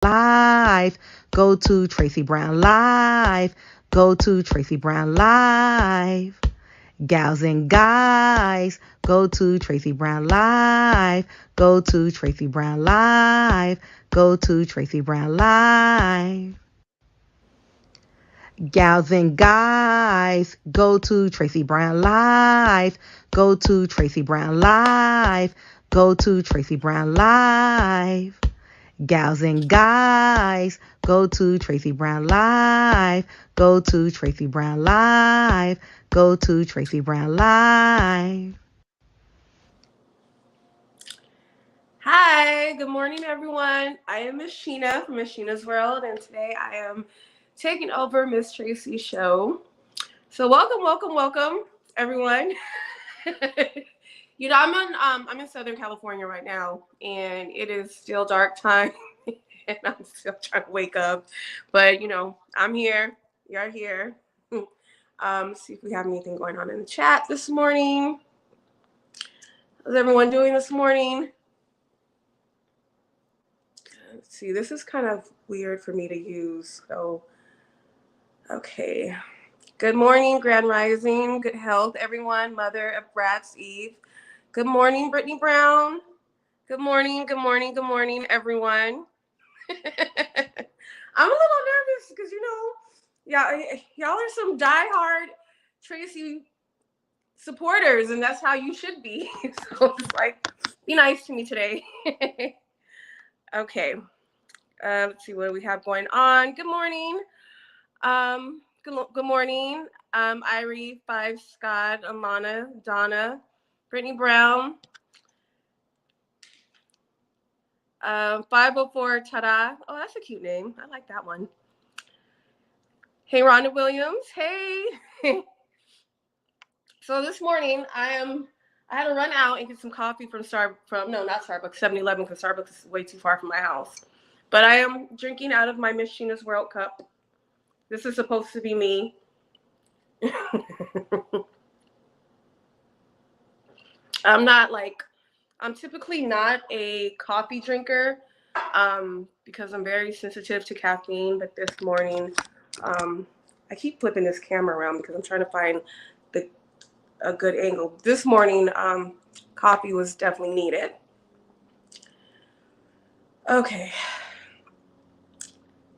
Live. Go to Tracy Brown Live. Go to Tracy Brown Live. Gals and guys, go to Tracy Brown Live. Go to Tracy Brown Live. Go to Tracy Brown Live. Gals and guys, go to Tracy Brown Live. Go to Tracy Brown Live. Go to Tracy Brown Live. Gals and guys, go to Tracy Brown Live. Go to Tracy Brown Live. Go to Tracy Brown Live. Hi, good morning, everyone. I am Miss Sheena from Miss Sheena's World, and today I am taking over Miss Tracy's show. So welcome, everyone. I'm in Southern California right now, and it is still dark time, and I'm still trying to wake up. But I'm here. You're here. See if we have anything going on in the chat this morning. How's everyone doing this morning? Let's see, this is kind of weird for me to use. So, okay. Good morning, Grand Rising. Good health, everyone. Mother of Brats, Eve. Good morning, Brittany Brown. Good morning, everyone. I'm a little nervous because, y'all are some diehard Tracy supporters, and that's how you should be. So it's like, be nice to me today. Okay. Let's see what we have going on. Good morning. Good morning. Irie, Five, Scott, Alana, Donna, Brittany Brown, 504 Tada. Oh, that's a cute name. I like that one. Hey, Rhonda Williams. Hey. So this morning I had to run out and get some coffee from not Starbucks, 7-Eleven, because Starbucks is way too far from my house. But I am drinking out of my Miss Sheena's World cup. This is supposed to be me. I'm typically not a coffee drinker because I'm very sensitive to caffeine. But this morning, I keep flipping this camera around because I'm trying to find a good angle. This morning, coffee was definitely needed. Okay.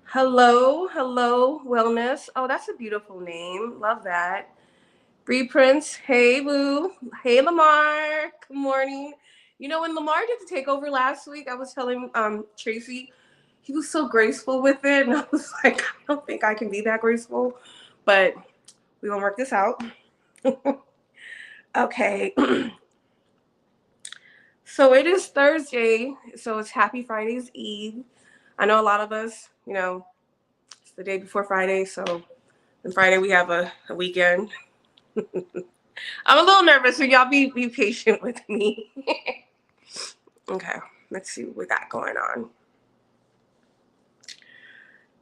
Hello, wellness. Oh, that's a beautiful name. Love that. Bree Prince. Hey, Boo. Hey, Lamar. Good morning. When Lamar did the takeover last week, I was telling Tracy, he was so graceful with it. And I was like, I don't think I can be that graceful. But we're going to work this out. Okay. So it is Thursday. So it's Happy Friday's Eve. I know a lot of us, it's the day before Friday. So on Friday we have a weekend. I'm a little nervous, so y'all be patient with me. Okay, let's see what we got going on.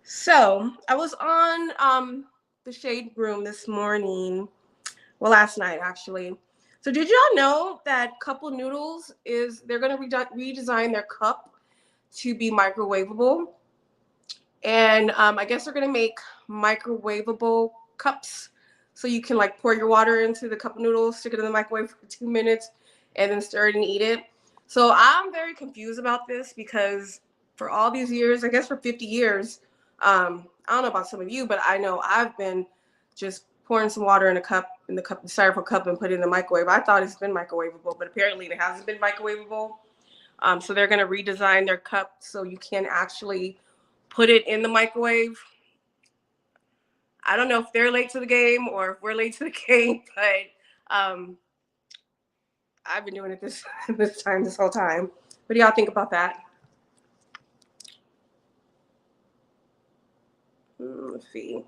So I was on the Shade Room this morning. Well, last night actually. So did y'all know that Couple Noodles they're going to redesign their cup to be microwavable? And I guess they're going to make microwavable cups. So you can pour your water into the cup of noodles, stick it in the microwave for 2 minutes, and then stir it and eat it. So I'm very confused about this because for all these years, I guess for 50 years, I don't know about some of you, but I know I've been just pouring some water in the styrofoam cup, and put it in the microwave. I thought it's been microwavable, but apparently it hasn't been microwavable. So they're going to redesign their cup so you can actually put it in the microwave. I don't know if they're late to the game or if we're late to the game, but I've been doing it this whole time. What do y'all think about that? Let's see.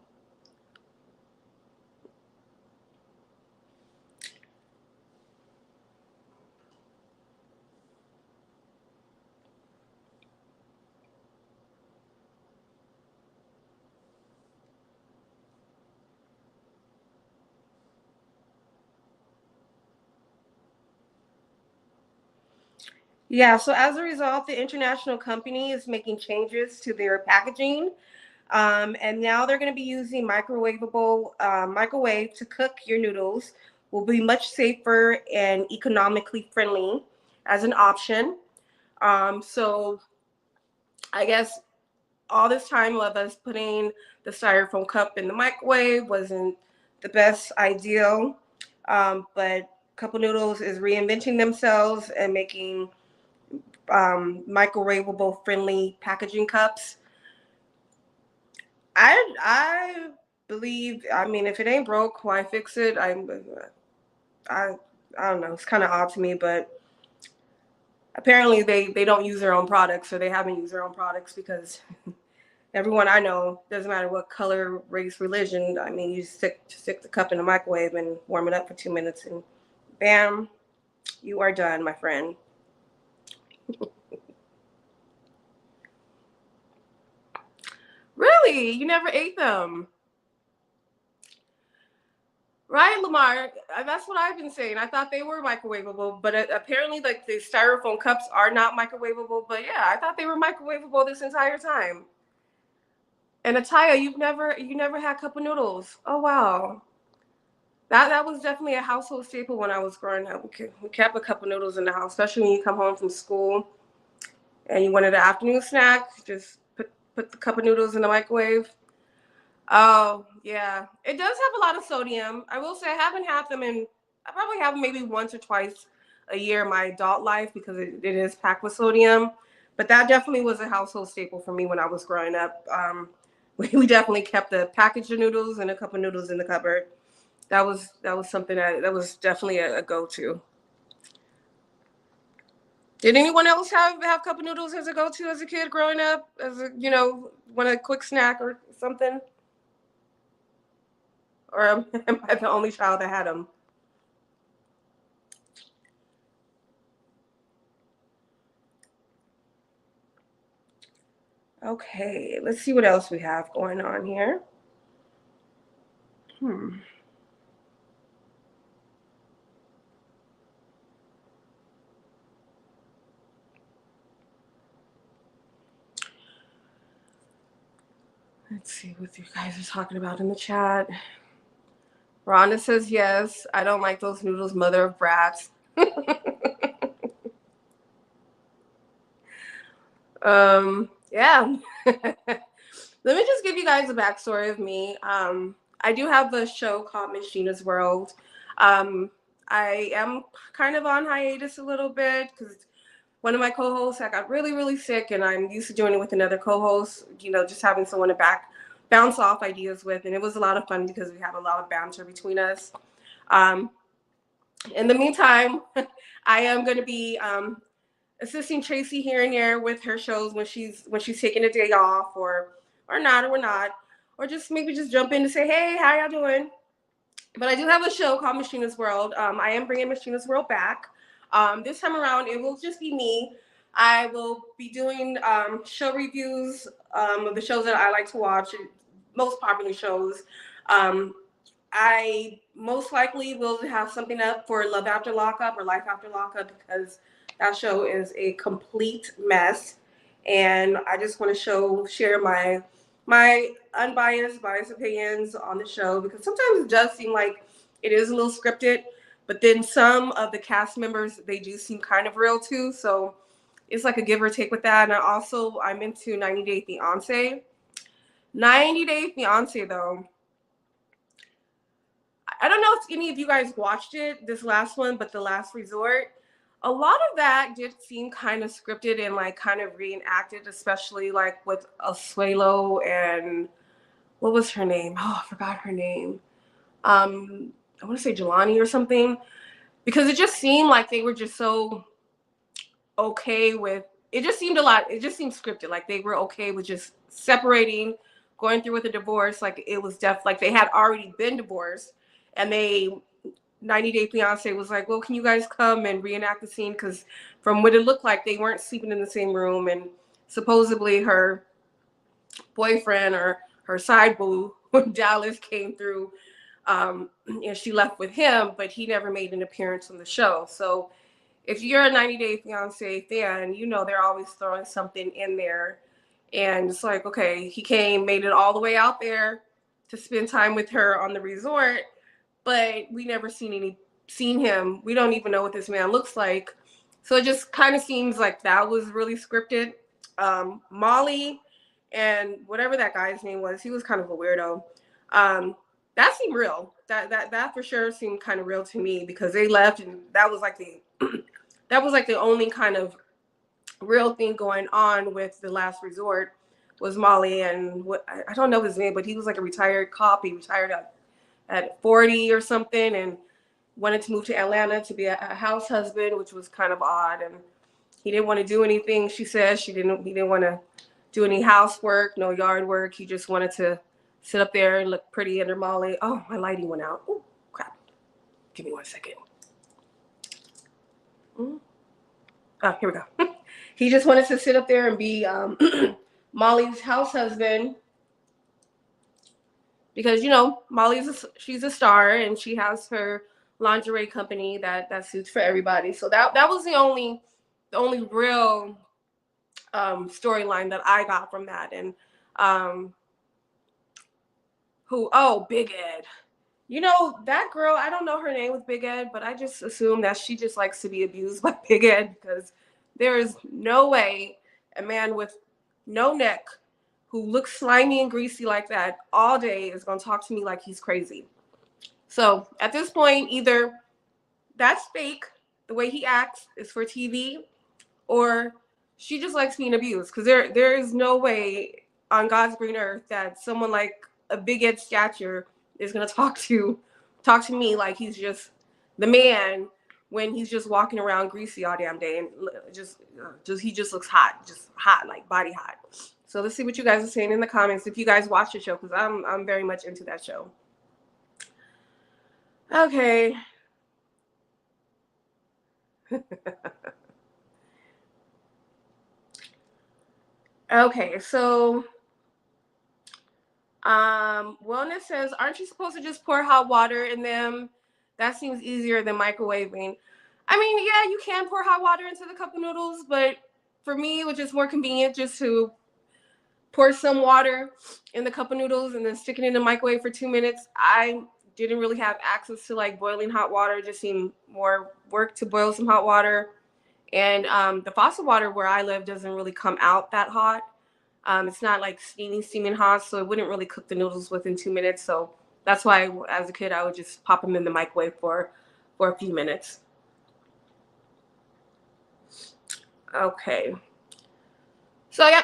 Yeah, so as a result, the international company is making changes to their packaging. And now they're going to be using microwavable microwave to cook your noodles. Will be much safer and economically friendly as an option. So I guess all this time of us putting the styrofoam cup in the microwave wasn't the best ideal. But Couple Noodles is reinventing themselves and making microwavable friendly packaging cups. I believe. I mean, if it ain't broke, why fix it? I I don't know. It's kind of odd to me, but apparently they don't use their own products, or they haven't used their own products, because everyone I know, doesn't matter what color, race, religion. I mean, you stick the cup in the microwave and warm it up for 2 minutes, and bam, you are done, my friend. Really, you never ate them? Right, Lamar? That's what I've been saying. I thought they were microwavable, but apparently, like, the styrofoam cups are not microwavable. But yeah, I thought they were microwavable this entire time. And Ataya, you never had cup of noodles? Oh wow, that was definitely a household staple when I was growing up. We kept a cup of noodles in the house, especially when you come home from school and you wanted an afternoon snack. Just put the cup of noodles in the microwave. Oh, yeah. It does have a lot of sodium. I will say I haven't had them in, I probably have them maybe once or twice a year in my adult life, because it is packed with sodium. But that definitely was a household staple for me when I was growing up. We definitely kept the package of noodles and a cup of noodles in the cupboard. That was something that was definitely a go-to. Did anyone else have cup of noodles as a go-to as a kid growing up? As a, want a quick snack or something? Or am I the only child that had them? Okay, let's see what else we have going on here. Hmm. Let's see what you guys are talking about in the chat. Rhonda says yes. I don't like those noodles, mother of brats. Yeah. Let me just give you guys a backstory of me. I do have a show called Miss Sheena's World. Um, I am kind of on hiatus a little bit because one of my co-hosts, I got really, really sick, and I'm used to doing it with another co-host. Just having someone to bounce off ideas with, and it was a lot of fun because we had a lot of banter between us. Um, in the meantime, I am going to be assisting Tracy here and there with her shows when she's taking a day off, or not, or just maybe just jump in to say, hey, how y'all doing? But I do have a show called Machina's World. I am bringing Machina's World back. This time around, it will just be me. I will be doing show reviews of the shows that I like to watch, most popular shows. Um, I most likely will have something up for Love After Lockup or Life After Lockup, because that show is a complete mess, and I just want to share my biased opinions on the show, because sometimes it does seem like it is a little scripted, but then some of the cast members, they do seem kind of real too. So it's like a give or take with that. And I'm into 90 Day Fiance. 90 Day Fiance though, I don't know if any of you guys watched it, this last one, but The Last Resort. A lot of that did seem kind of scripted and like kind of reenacted, especially like with Asuelo and what was her name? Oh, I forgot her name. I want to say Jelani or something, because it just seemed like they were just so okay with it. Just seemed a lot. It just seemed scripted, like they were okay with just separating, going through with a divorce. Like it was like they had already been divorced, and they 90 Day Fiance was like, well, can you guys come and reenact the scene? Because from what it looked like, they weren't sleeping in the same room, and supposedly her boyfriend or her side boo Dallas came through, and she left with him, but he never made an appearance on the show. So if you're a 90 Day Fiance fan, you know they're always throwing something in there. And it's like, okay, he came, made it all the way out there to spend time with her on the resort, but we never seen him. We don't even know what this man looks like. So it just kind of seems like that was really scripted. Molly and whatever that guy's name was, he was kind of a weirdo. That seemed real. That for sure seemed kind of real to me, because they left, and that was like the that was like the only kind of real thing going on with the last resort was Molly. And what, I don't know his name, but he was like a retired cop. He retired at 40 or something, and wanted to move to Atlanta to be a house husband, which was kind of odd. And he didn't want to do anything. She says he didn't want to do any housework, no yard work. He just wanted to sit up there and look pretty under Molly. Oh, my lighting went out. Oh, crap. Give me 1 second. Oh, here we go. He just wanted to sit up there and be Molly's house husband, because she's a star, and she has her lingerie company that suits for everybody. So that was the only real storyline that I got from that. And Big Ed. That girl, I don't know her name with Big Ed, but I just assume that she just likes to be abused by Big Ed, because there is no way a man with no neck who looks slimy and greasy like that all day is going to talk to me like he's crazy. So at this point, either that's fake, the way he acts is for TV, or she just likes being abused, because there is no way on God's green earth that someone like a Big Ed stature is going to talk to me like he's just the man, when he's just walking around greasy all damn day, and he just looks hot, like body hot. So let's see what you guys are saying in the comments if you guys watch the show, because I'm very much into that show. Okay. Okay, so Wellness says, aren't you supposed to just pour hot water in them? That seems easier than microwaving. I mean, yeah, you can pour hot water into the cup of noodles, but for me, it was just more convenient just to pour some water in the cup of noodles and then stick it in the microwave for 2 minutes. I didn't really have access to like boiling hot water. It just seemed more work to boil some hot water. And the faucet water where I live doesn't really come out that hot. It's not like steaming hot, so it wouldn't really cook the noodles within 2 minutes. So that's why, as a kid, I would just pop them in the microwave for a few minutes. Okay. So yeah,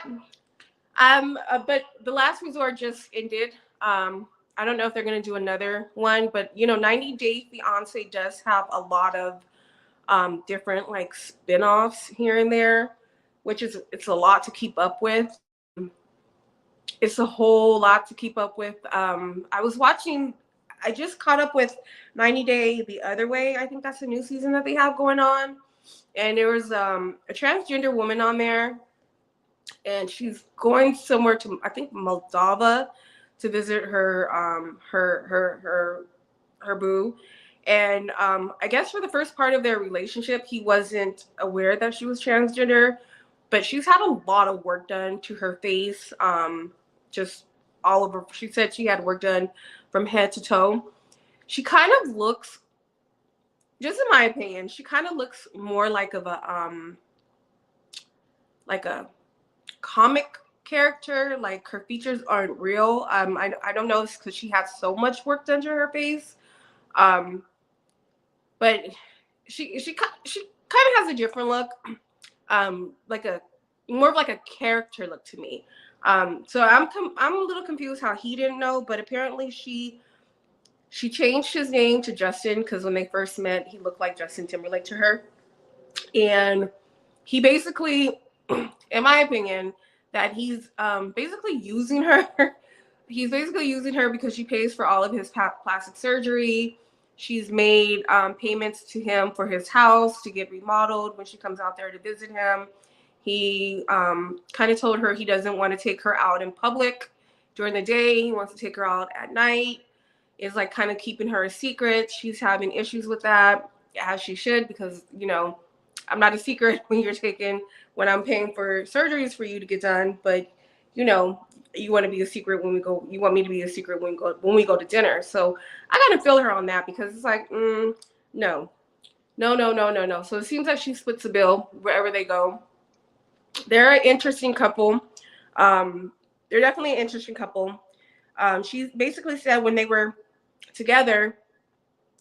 but the last resort just ended. I don't know if they're gonna do another one, but 90 Day Fiance does have a lot of different like spin-offs here and there, which it's a lot to keep up with. It's a whole lot to keep up with. I just caught up with 90 Day the Other Way. I think that's a new season that they have going on. And there was a transgender woman on there, and she's going somewhere to, I think, Moldova to visit her boo. And I guess for the first part of their relationship, he wasn't aware that she was transgender, but she's had a lot of work done to her face. Just all over. She said she had work done from head to toe. She kind of looks, just in my opinion, she kind of looks more like a comic character. Like her features aren't real. I don't know, because she has so much work done to her face. But she kind of has a different look. Like a more of like a character look to me. So I'm a little confused how he didn't know, but apparently she changed his name to Justin, because when they first met, he looked like Justin Timberlake to her. And he basically, in my opinion, that he's basically using her. He's basically using her because she pays for all of his plastic surgery. She's made payments to him for his house to get remodeled when she comes out there to visit him. He kind of told her he doesn't want to take her out in public during the day. He wants to take her out at night. Is like kind of keeping her a secret. She's having issues with that, as she should, because I'm not a secret when I'm paying for surgeries for you to get done, but you know, you want to be a secret when we go. You want me to be a secret when we go to dinner. So I gotta feel her on that because it's like, no, no, no, no, no, no. So it seems like she splits the bill wherever they go. They're an interesting couple. Um, they're definitely an interesting couple. She basically said when they were together,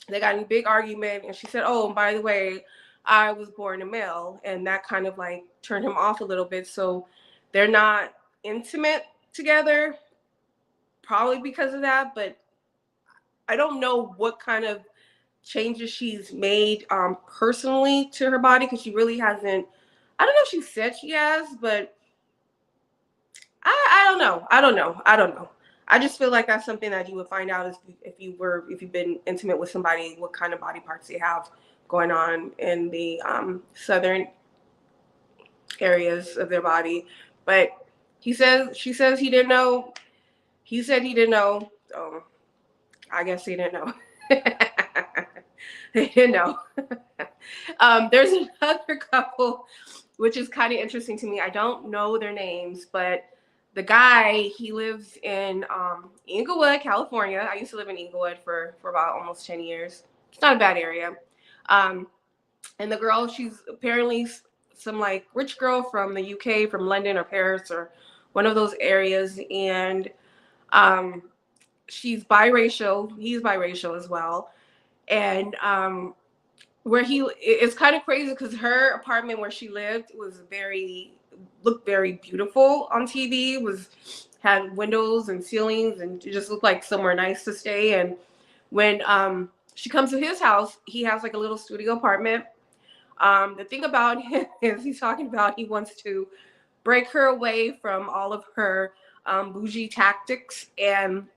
they got in a big argument, and she said, "Oh, by the way, I was born a male," and that kind of like turned him off a little bit. So they're not intimate together, probably because of that. But I don't know what kind of changes she's made personally to her body because she really hasn't. I don't know if she said she has, but I don't know. I don't know. I don't know. I just feel like that's something that you would find out if you've been intimate with somebody, what kind of body parts they have going on in the southern areas of their body. But she says he didn't know. He said he didn't know. So I guess he didn't know. He didn't know. There's another couple, which is kind of interesting to me. I don't know their names, but the guy, he lives in Inglewood, California. I used to live in Inglewood for about almost 10 years. It's not a bad area. Um, and the girl, she's apparently some like rich girl from the UK, from London or Paris or one of those areas. And um, she's biracial. He's biracial as well. And where it's kind of crazy because her apartment where she lived looked very beautiful on TV, had windows and ceilings, and it just looked like somewhere nice to stay. And when she comes to his house, he has like a little studio apartment. The thing about him is he's talking about he wants to break her away from all of her bougie tactics. And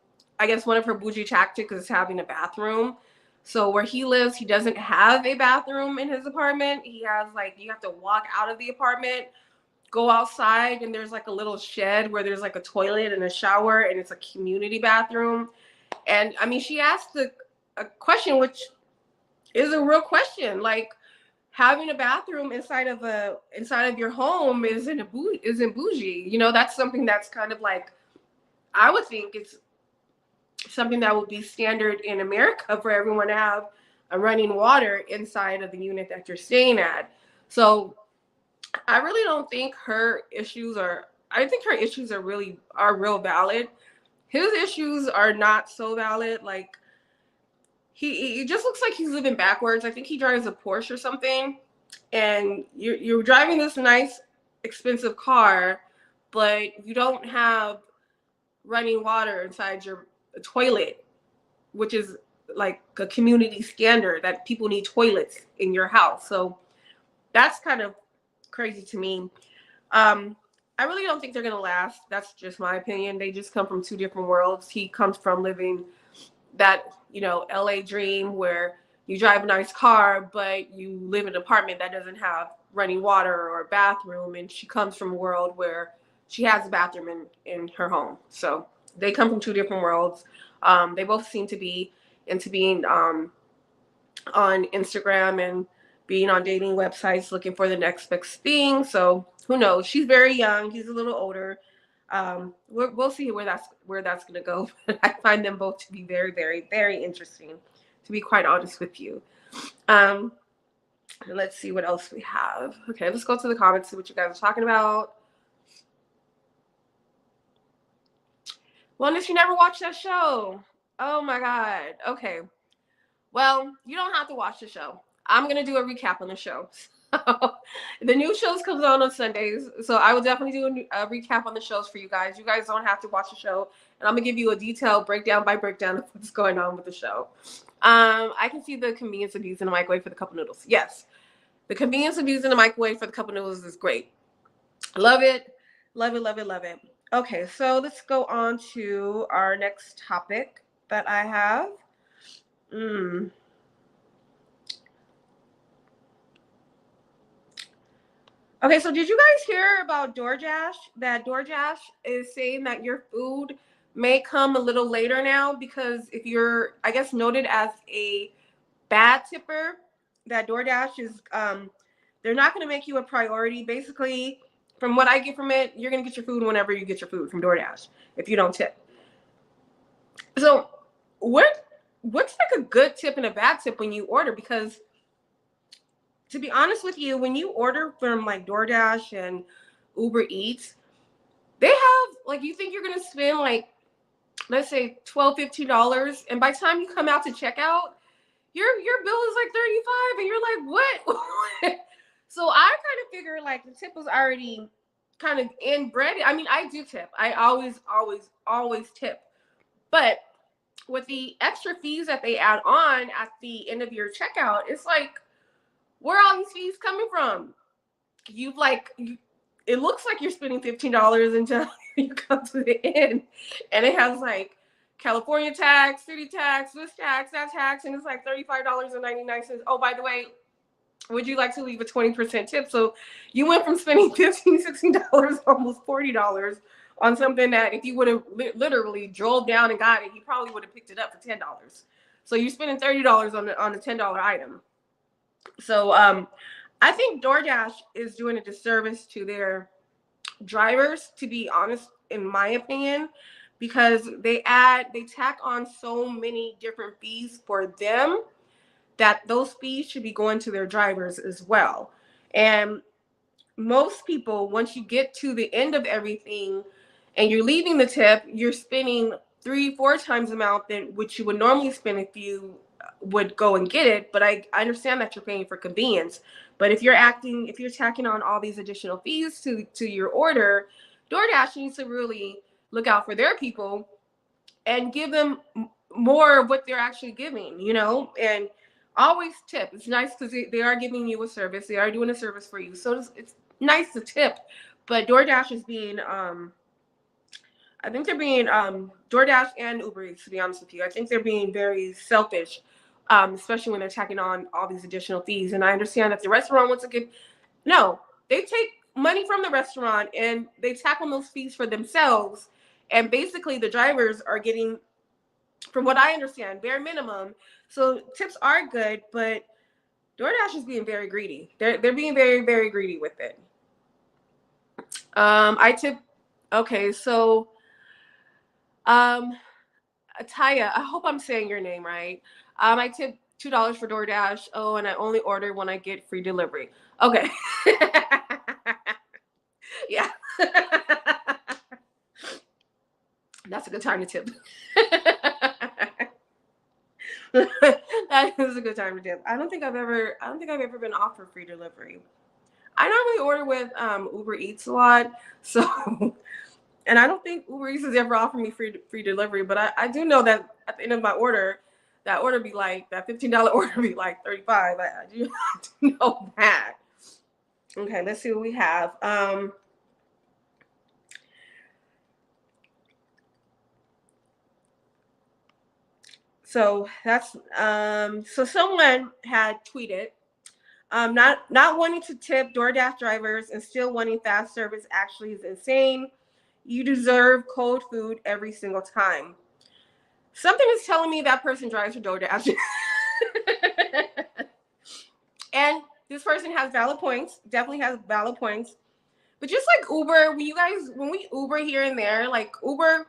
I guess one of her bougie tactics is having a bathroom. So where he lives, he doesn't have a bathroom in his apartment. He has like, you have to walk out of the apartment, go outside, and there's like a little shed where there's like a toilet and a shower, and it's a community bathroom. And I mean, she asked a question, which is a real question. Like, having a bathroom inside of your home isn't bougie. You know, that's something that's kind of like, I would think it's something that would be standard in America for everyone to have a running water inside of the unit that you're staying at. So I really don't think her issues are, I think her issues are real valid. His issues are not so valid. Like, he just looks like he's living backwards. I think he drives a Porsche or something. And you're driving this nice, expensive car, but you don't have running water inside your toilet, which is like a community standard that people need toilets in your house. So that's kind of crazy to me. I really don't think they're gonna last. That's just my opinion. They just come from two different worlds. He comes from living that, LA dream where you drive a nice car, but you live in an apartment that doesn't have running water or a bathroom. And she comes from a world where she has a bathroom in her home. So they come from two different worlds. They both seem to be into being on Instagram and being on dating websites looking for the next best thing. So who knows? She's very young. He's a little older. We'll see where that's going to go. I find them both to be very, very, very interesting, to be quite honest with you. And let's see what else we have. Okay, let's go to the comments, see what you guys are talking about. Wellness, you never watched that show. Oh my God. Okay. Well, you don't have to watch the show. I'm going to do a recap on the show. The new shows comes on Sundays. So I will definitely do a recap on the shows for you guys. You guys don't have to watch the show. And I'm going to give you a detailed breakdown by breakdown of what's going on with the show. I can see the convenience of using the microwave for the cup of noodles. Yes. The convenience of using the microwave for the cup of noodles is great. Love it. Love it, love it, love it. Okay, so let's go on to our next topic that I have. Okay, so did you guys hear about DoorDash? That DoorDash is saying that your food may come a little later now because if you're, I guess, noted as a bad tipper, that DoorDash is They're not going to make you a priority. Basically, from what I get from it, you're going to get your food whenever you get your food from DoorDash if you don't tip. So what's like a good tip and a bad tip when you order? Because to be honest with you, when you order from like DoorDash and Uber Eats, they have like, you think you're going to spend like, let's say $12, $15, and by the time you come out to checkout, your bill is like 35, and you're like, what? So I kind of figure like the tip was already kind of inbred. I mean, I do tip. I always tip. But with the extra fees that they add on at the end of your checkout, it's like, where are all these fees coming from? It looks like you're spending $15 until you come to the end, and it has like California tax, city tax, this tax, that tax, and it's like $35.99. Oh, by the way, would you like to leave a 20% tip? So you went from spending $15, $16, almost $40 on something that if you would have literally drove down and got it, you probably would have picked it up for $10. So you're spending $30 on a $10 item. So I think DoorDash is doing a disservice to their drivers, to be honest, in my opinion, because they tack on so many different fees for them that those fees should be going to their drivers as well. And most people, once you get to the end of everything and you're leaving the tip, you're spending 3-4 times the amount than which you would normally spend if you would go and get it. But I understand that you're paying for convenience. But if you're tacking on all these additional fees to your order, DoorDash needs to really look out for their people and give them more of what they're actually giving, and always tip. It's nice because they are giving you a service. They are doing a service for you. So it's nice to tip. But DoorDash is being, I think they're being, DoorDash and Uber Eats, to be honest with you, I think they're being very selfish, especially when they're tacking on all these additional fees. And I understand that the restaurant wants to they take money from the restaurant and they tack on those fees for themselves. And basically the drivers are getting, from what I understand, bare minimum. So tips are good, but DoorDash is being very greedy. They're being very, very greedy with it. I tip. Okay, so Ataya, I hope I'm saying your name right. I tip $2 for DoorDash. Oh, and I only order when I get free delivery. Okay. Yeah. That's a good time to tip. That is a good time to tip. I don't think I've ever been offered free delivery. I normally order with Uber Eats a lot, so and I don't think Uber Eats has ever offered me free delivery. But I do know that at the end of my order, that $15 order be like 35. I do know that. Okay, let's see what we have. So that's so someone had tweeted, not wanting to tip DoorDash drivers and still wanting fast service actually is insane. You deserve cold food every single time. Something is telling me that person drives for DoorDash. And this person has valid points, definitely has valid points. But just like Uber, when we Uber here and there, like Uber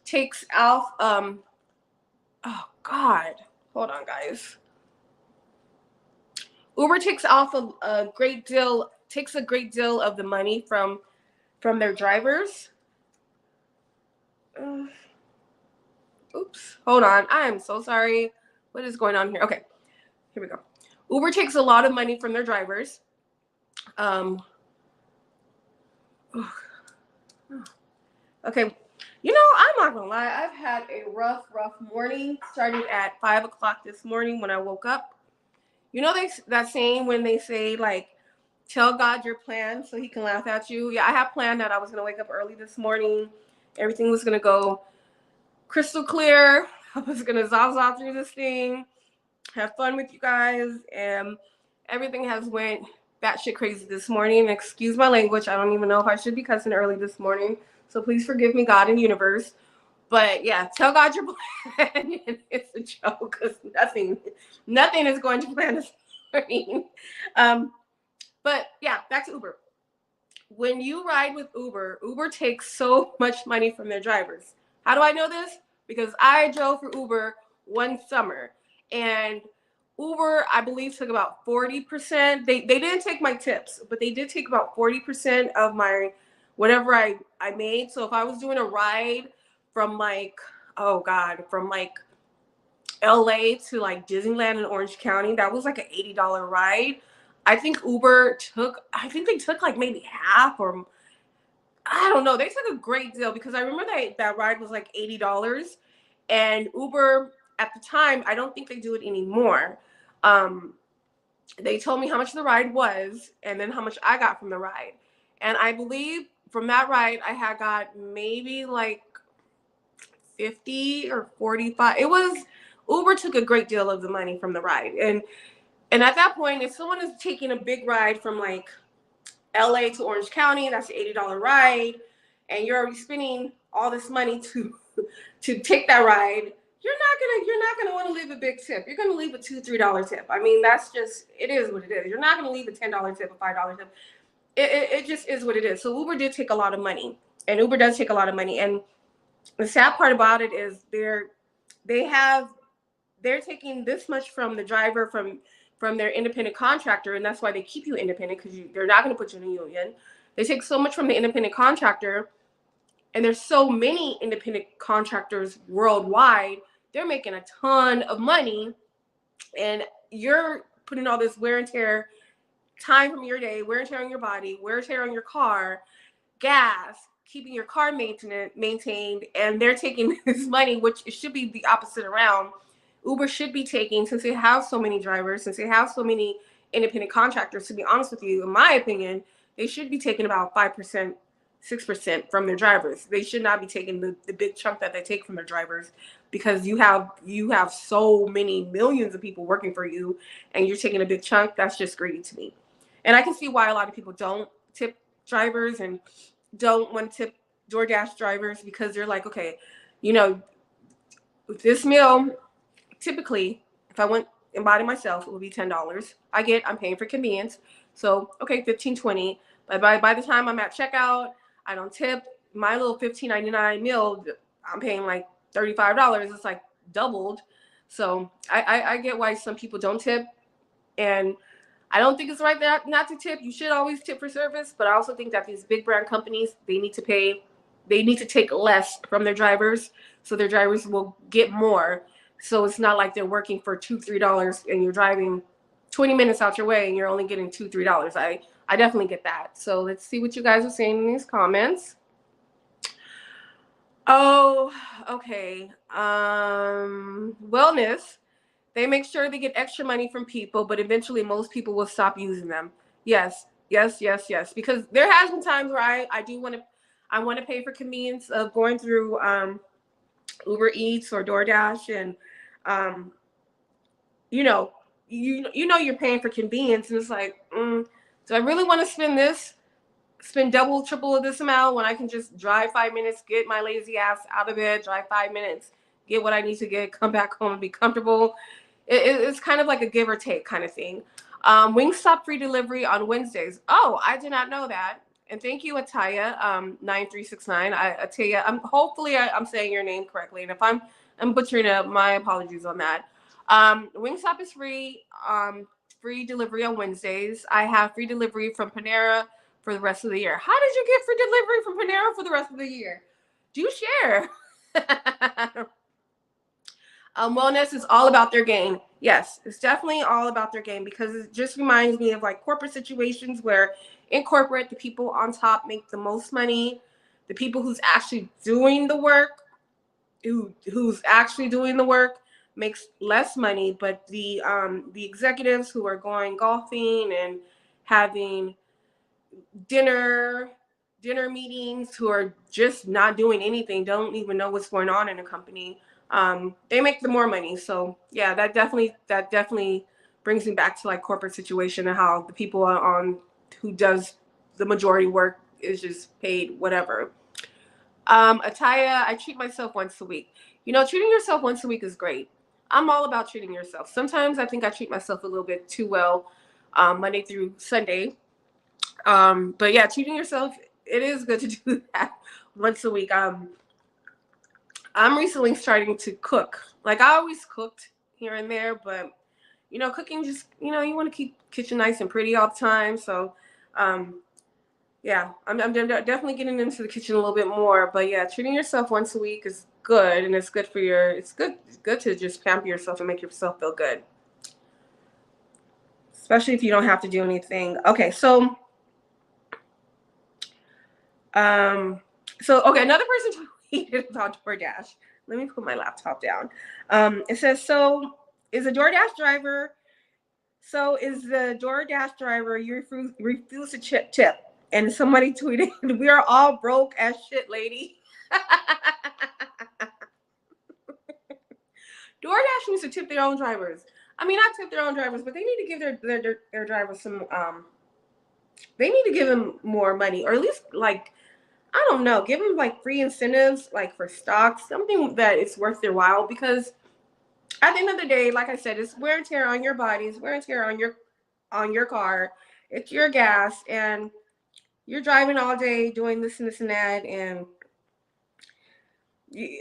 takes off, oh God, hold on guys. Uber takes off a great deal of the money from their drivers. Oops, hold on. I am so sorry. What is going on here? Okay, here we go. Uber takes a lot of money from their drivers. Okay, I'm not gonna lie. I've had a rough morning. Started at 5 o'clock this morning when I woke up. That saying when they say like, tell God your plan so he can laugh at you. Yeah, I have planned that I was gonna wake up early this morning. Everything was gonna go crystal clear. I was gonna zaza through this thing, have fun with you guys, and everything has went batshit crazy this morning. Excuse my language. I don't even know if I should be cussing early this morning. So please forgive me, God and universe. But yeah, tell God your plan. It's a joke because nothing is going to plan this morning. But yeah, back to Uber. When you ride with Uber, Uber takes so much money from their drivers. How do I know this? Because I drove for Uber one summer, and Uber, I believe, took about 40%. They didn't take my tips, but they did take about 40% of my whatever I made. So if I was doing a ride from like, oh God, from like LA to like Disneyland in Orange County, that was like an $80 ride. I think they took like maybe half, or I don't know. They took a great deal because I remember that ride was like $80. And Uber at the time, I don't think they do it anymore. Um, they told me how much the ride was and then how much I got from the ride. And I believe from that ride, I had got maybe like 50 or 45. It was Uber took a great deal of the money from the ride. And at that point, if someone is taking a big ride from like LA to Orange County, that's an $80 ride, and you're already spending all this money to take that ride, you're not gonna want to leave a big tip. You're gonna leave a $2-3 tip. I mean, that's just it is what it is. You're not gonna leave a $10 tip, a $5 tip. It just is what it is. So Uber did take a lot of money, and Uber does take a lot of money. And the sad part about it is they're taking this much from the driver from their independent contractor, and that's why they keep you independent, because they're not going to put you in a union. They take so much from the independent contractor, and there's so many independent contractors worldwide. They're making a ton of money, and you're putting all this wear and tear time from your day, wear and tear on your body, wear and tear on your car, gas, keeping your car maintained, and they're taking this money, which it should be the opposite around. Uber should be taking, since they have so many drivers, since they have so many independent contractors, to be honest with you, in my opinion, they should be taking about 5%, 6% from their drivers. They should not be taking the big chunk that they take from their drivers, because you have so many millions of people working for you, and you're taking a big chunk. That's just greedy to me. And I can see why a lot of people don't tip drivers and don't want to tip DoorDash drivers, because they're like, okay, you know, with this meal, typically, if I went and bought it myself, it would be $10. I'm paying for convenience. So, okay, 15, 20. But by the time I'm at checkout, I don't tip. My little $15.99 meal, I'm paying like $35. It's like doubled. So I get why some people don't tip. And I don't think it's right not to tip. You should always tip for service. But I also think that these big brand companies, they need to take less from their drivers, so their drivers will get more. So it's not like they're working for $2-3 and you're driving 20 minutes out your way and you're only getting $2-3. I definitely get that. So let's see what you guys are saying in these comments. Oh, okay. Wellness. They make sure they get extra money from people, but eventually most people will stop using them. Yes, yes, yes, yes. Because there has been times where I want to pay for convenience of going through Uber Eats or DoorDash, and um, you know, you're paying for convenience, and it's like, do I really want to spend double, triple of this amount when I can just drive 5 minutes, get my lazy ass out of bed, drive 5 minutes, get what I need to get, come back home and be comfortable. It's kind of like a give or take kind of thing. Wingstop free delivery on Wednesdays. Oh, I did not know that. And thank you, Ataya, 9369. Ataya, I'm saying your name correctly. And if I'm butchering it, my apologies on that. Wingstop is free delivery on Wednesdays. I have free delivery from Panera for the rest of the year. How did you get free delivery from Panera for the rest of the year? Do share. Wellness is all about their gain. Yes, it's definitely all about their gain, because it just reminds me of like corporate situations where in corporate, the people on top make the most money. The people who's actually doing the work, who's actually doing the work, makes less money. But the executives who are going golfing and having dinner meetings, who are just not doing anything, don't even know what's going on in a company, they make the more money. So yeah, that definitely brings me back to like corporate situation, and how the people on who does the majority work is just paid whatever. Ataya, I treat myself once a week. Treating yourself once a week is great. I'm all about treating yourself. Sometimes I think I treat myself a little bit too well, Monday through Sunday. But yeah, treating yourself, it is good to do that once a week. I'm recently starting to cook. Like I always cooked here and there, but cooking just, you want to keep kitchen nice and pretty all the time. So, yeah, I'm definitely getting into the kitchen a little bit more. But yeah, treating yourself once a week is good, and it's good for it's good to just pamper yourself and make yourself feel good, especially if you don't have to do anything. Okay, so Um, okay, another person tweeted about DoorDash. Let me put my laptop down. It says, is a DoorDash driver, is the DoorDash driver, you refuse to tip. And somebody tweeted, we are all broke as shit, lady. DoorDash needs to tip their own drivers. I mean, not tip their own drivers, but they need to give their drivers some, they need to give them more money, or at least like, I don't know, give them like free incentives, like for stocks, something that it's worth their while. Because at the end of the day, like I said, it's wear and tear on your bodies, wear and tear on your car. It's your gas, and you're driving all day doing this and this and that, and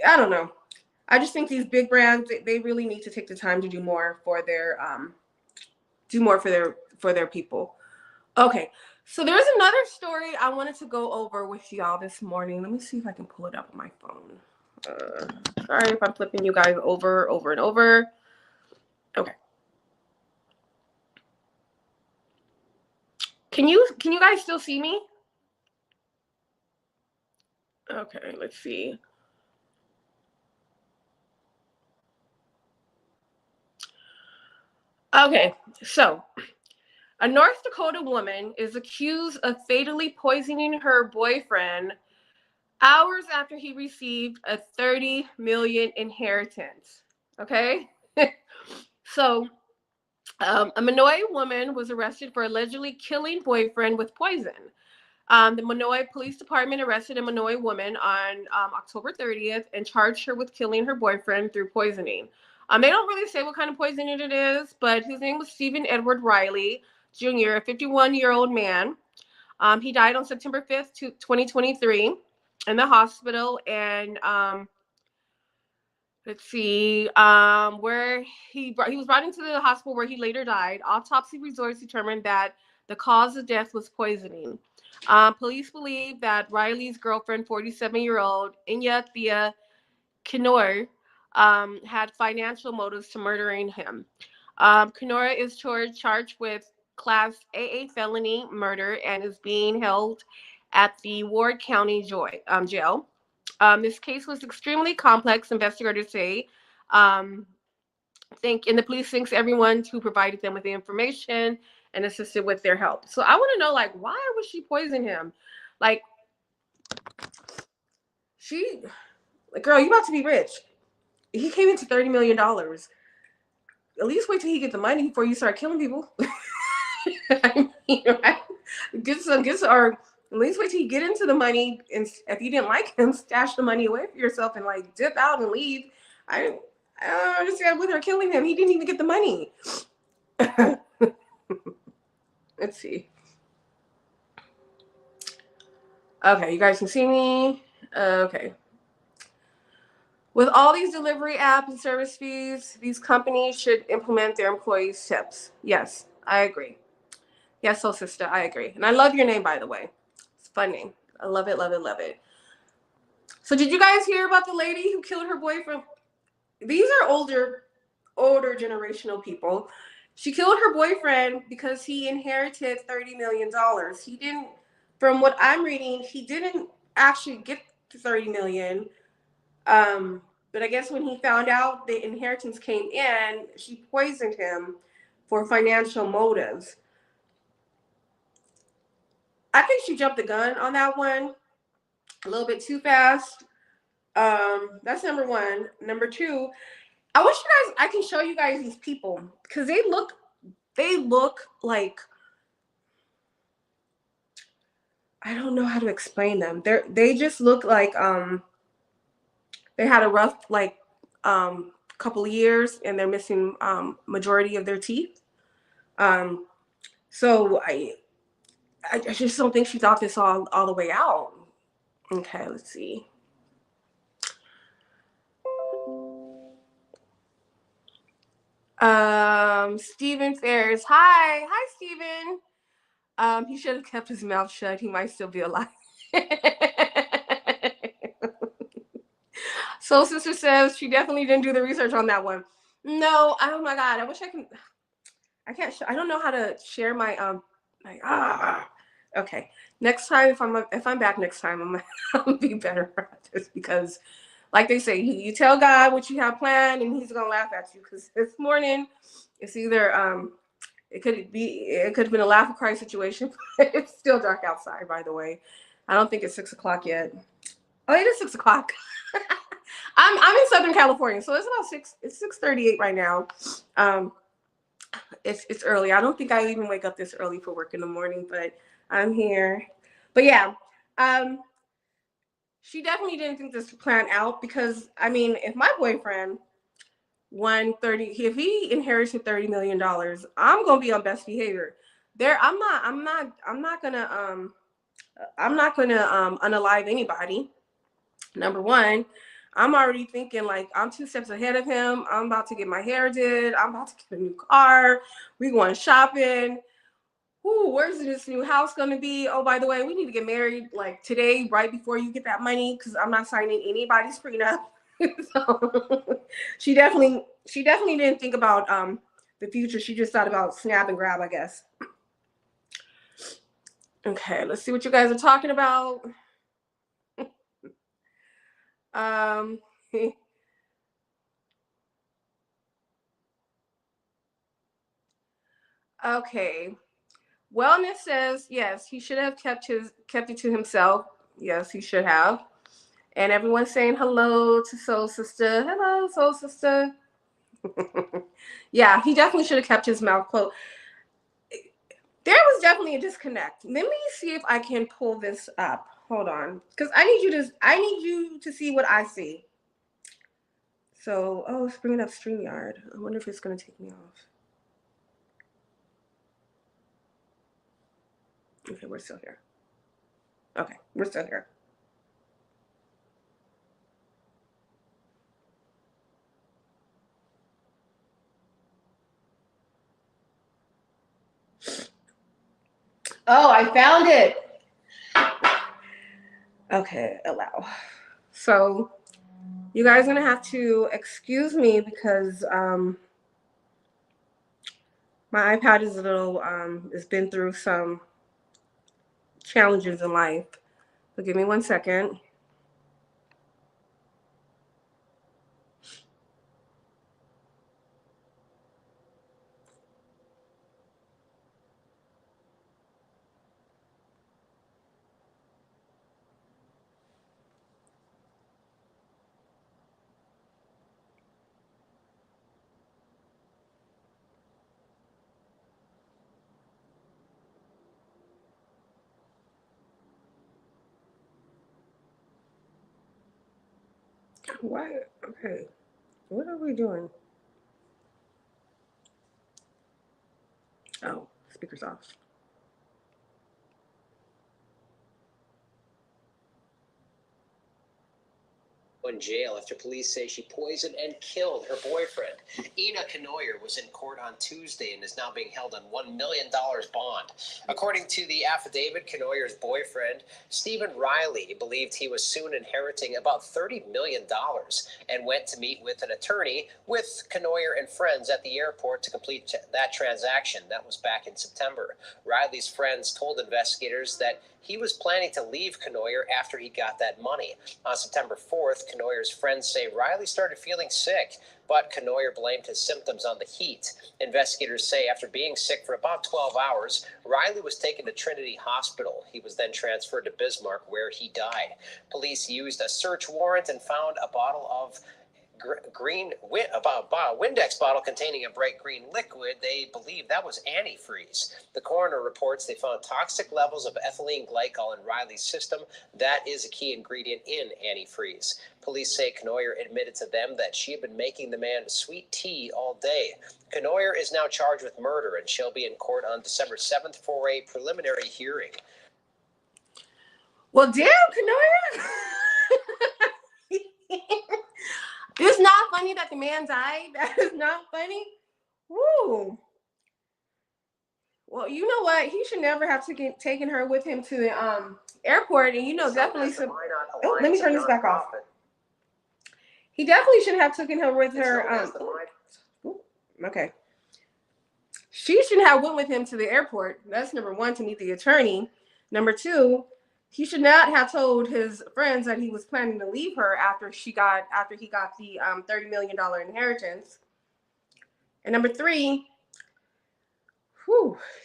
I don't know. I just think these big brands, they really need to take the time to do more for their people. Okay, so there's another story I wanted to go over with y'all this morning. Let me see if I can pull it up on my phone. Sorry if I'm flipping you guys over and over. Okay. Can you guys still see me? Okay, let's see. Okay, so a North Dakota woman is accused of fatally poisoning her boyfriend hours after he received a 30 million inheritance. Okay? So, a Minoy woman was arrested for allegedly killing boyfriend with poison. The Minoy Police Department arrested a Minoy woman on October 30th and charged her with killing her boyfriend through poisoning. They don't really say what kind of poisoning it is, but his name was Stephen Edward Riley Jr., a 51-year-old man. He died on September 5th, 2023 in the hospital. And let's see, where he was brought into the hospital where he later died. Autopsy results determined that the cause of death was poisoning. Police believe that Riley's girlfriend, 47-year-old Inya Thea Kinor, had financial motives to murdering him. Kinora is charged with Class AA felony murder and is being held at the Ward County jail. This case was extremely complex, investigators say. Um, and the police thanks everyone who provided them with the information and assisted with their help. So I want to know, like, why would she poison him? Like, girl, you about to be rich. He came into $30 million. At least wait till he get the money before you start killing people. I mean, right? Or at least wait till you get into the money, and if you didn't like him, stash the money away for yourself and like dip out and leave. I don't understand with her killing him. He didn't even get the money. Let's see. Okay, you guys can see me. Okay. With all these delivery apps and service fees, these companies should implement their employees' tips. Yes, I agree. Yes, so sister, I agree. And I love your name, by the way. It's a fun name. I love it, love it, love it. So did you guys hear about the lady who killed her boyfriend? These are older generational people. She killed her boyfriend because he inherited $30 million. He didn't, from what I'm reading, he didn't actually get the 30 million. But I guess when he found out the inheritance came in, she poisoned him for financial motives. I think she jumped the gun on that one a little bit too fast. That's number one. Number two, I wish you guys, I can show you guys these people because they look like, I don't know how to explain them. They just look like they had a rough couple of years and they're missing majority of their teeth. So I just don't think she thought this all the way out. Okay, let's see. Stephen Ferris. Hi, Stephen. He should have kept his mouth shut. He might still be alive. Soul Sister says she definitely didn't do the research on that one. No, oh my God, I wish I can. I can't. I don't know how to share my Okay, next time if I'm back next time, I'm gonna be better at this because, like they say, you tell God what you have planned, and He's gonna laugh at you. Because this morning, it's either it could have been a laugh or cry situation. It's still dark outside, by the way. I don't think it's 6 o'clock yet. Oh, it is 6 o'clock. I'm in Southern California, so it's about 6. It's 6:38 right now. It's early. I don't think I even wake up this early for work in the morning, but I'm here. But yeah, she definitely didn't think this plan out because I mean, if my boyfriend won 30, if he inherited $30 million, I'm gonna be on best behavior. I'm not gonna unalive anybody. Number one, I'm already thinking like I'm 2 steps ahead of him. I'm about to get my hair did. I'm about to get a new car. We going shopping. Ooh, where's this new house gonna be? Oh, by the way, we need to get married like today, right before you get that money, because I'm not signing anybody's prenup. So she definitely didn't think about the future. She just thought about snap and grab, I guess. Okay, let's see what you guys are talking about. Um okay. Wellness says yes, he should have kept it to himself. Yes, he should have. And everyone's saying hello to Soul Sister. Hello, Soul Sister. Yeah, he definitely should have kept his mouth closed. There was definitely a disconnect. Let me see if I can pull this up. Hold on, because I need you to see what I see. So, oh, it's bringing up StreamYard. I wonder if it's going to take me off. Okay, we're still here. Okay, we're still here. Oh, I found it. Okay, allow. So, you guys are gonna have to excuse me because my iPad is a little it's been through some challenges in life. So give me 1 second. What? Okay. What are we doing? Oh, speaker's off. In jail after police say she poisoned and killed her boyfriend. Ina Knoyer was in court on Tuesday and is now being held on $1 million bond. According to the affidavit, Knoyer's boyfriend, Stephen Riley, believed he was soon inheriting about $30 million and went to meet with an attorney with Knoyer and friends at the airport to complete that transaction. That was back in September. Riley's friends told investigators that he was planning to leave Knoyer after he got that money. On September 4th, Knoyer's friends say Riley started feeling sick, but Knoyer blamed his symptoms on the heat. Investigators say after being sick for about 12 hours, Riley was taken to Trinity Hospital. He was then transferred to Bismarck, where he died. Police used a search warrant and found a bottle of Windex bottle containing a bright green liquid. They believe that was antifreeze. The coroner reports they found toxic levels of ethylene glycol in Riley's system. That is a key ingredient in antifreeze. Police say Knoyer admitted to them that she had been making the man sweet tea all day. Knoyer is now charged with murder, and she'll be in court on December 7th for a preliminary hearing. Well, damn, Knoyer. It's not funny that the man died. That is not funny. Woo. Well, you know what? He should never have taken her with him to the airport. And definitely some. Oh, let me turn this back off. He definitely should have taken her with her. Okay. She shouldn't have went with him to the airport. That's number one, to meet the attorney. Number two, he should not have told his friends that he was planning to leave her after he got the $30 million inheritance. And number three,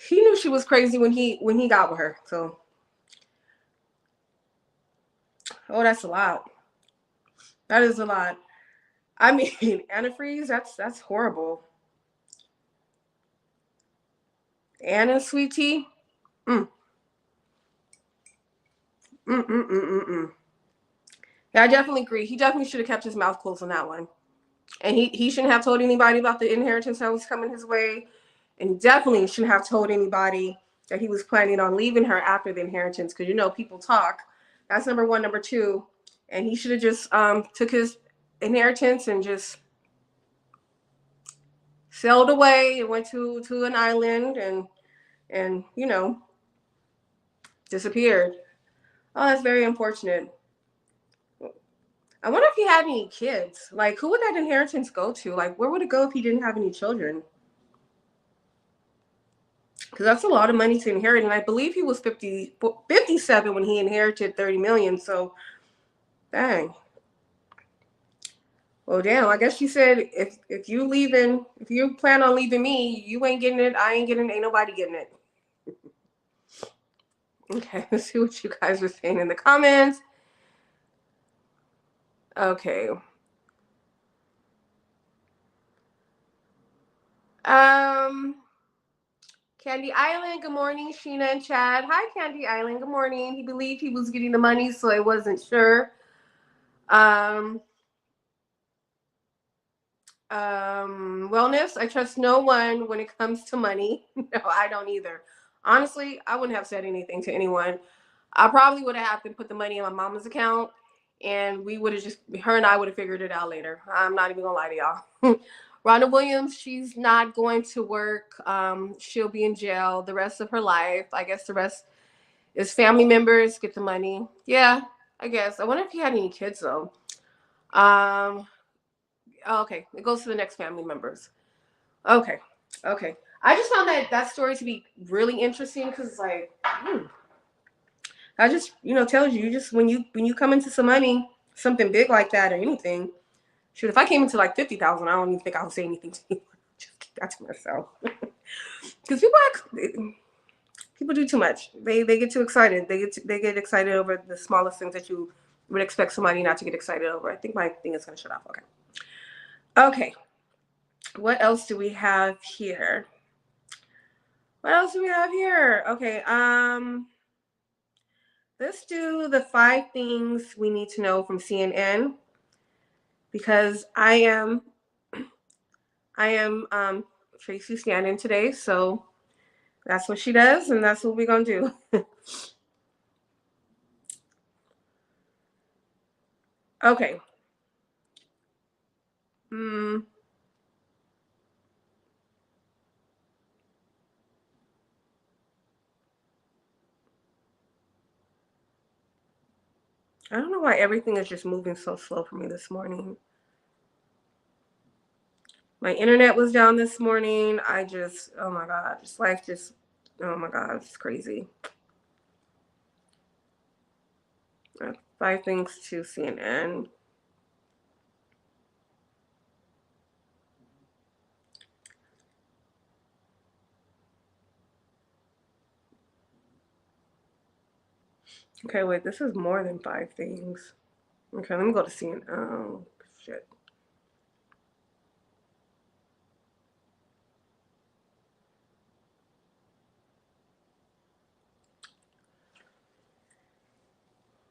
he knew she was crazy when he got with her. So, that's a lot. That is a lot. I mean, antifreeze, that's horrible. Anna sweet tea. Yeah, I definitely agree. He definitely should have kept his mouth closed on that one. And he shouldn't have told anybody about the inheritance that was coming his way. And he definitely shouldn't have told anybody that he was planning on leaving her after the inheritance, because people talk. That's number one. Number two, and he should have just took his inheritance and just sailed away and went to an island and disappeared. Oh, that's very unfortunate. I wonder if he had any kids. Like, who would that inheritance go to? Like, where would it go if he didn't have any children? Because that's a lot of money to inherit. And I believe he was 57 when he inherited 30 million. So, dang. Well, damn, I guess she said, if you plan on leaving me, you ain't getting it, I ain't getting it, ain't nobody getting it. Okay, let's see what you guys are saying in the comments. Okay. Candy Island, good morning, Sheena and Chad. Hi, Candy Island, good morning. He believed he was getting the money, so I wasn't sure. Wellness, I trust no one when it comes to money. No, I don't either. Honestly, I wouldn't have said anything to anyone. I probably would have had to put the money in my mama's account, and we would have her and I would have figured it out later. I'm not even gonna lie to y'all. Rhonda Williams, she's not going to work. She'll be in jail the rest of her life. I guess the rest is family members get the money. Yeah, I guess. I wonder if he had any kids though. Okay, it goes to the next family members. Okay. I just found that story to be really interesting because, like, I just tells you just when you come into some money, something big like that or anything. Shoot, if I came into like 50,000, I don't even think I would say anything to you. Just keep that to myself. Because people do too much. They get too excited. They get excited over the smallest things that you would expect somebody not to get excited over. I think my thing is gonna shut off. Okay. What else do we have here? Okay. Let's do the 5 things we need to know from CNN, because I am Tracy Stand-in today, so that's what she does, and that's what we're gonna do. Okay. I don't know why everything is just moving so slow for me this morning. My internet was down this morning. Oh my God, oh my God, it's crazy. 5 things to CNN. Okay, wait, this is more than 5 things. Okay, let me go to CNN. Oh, shit.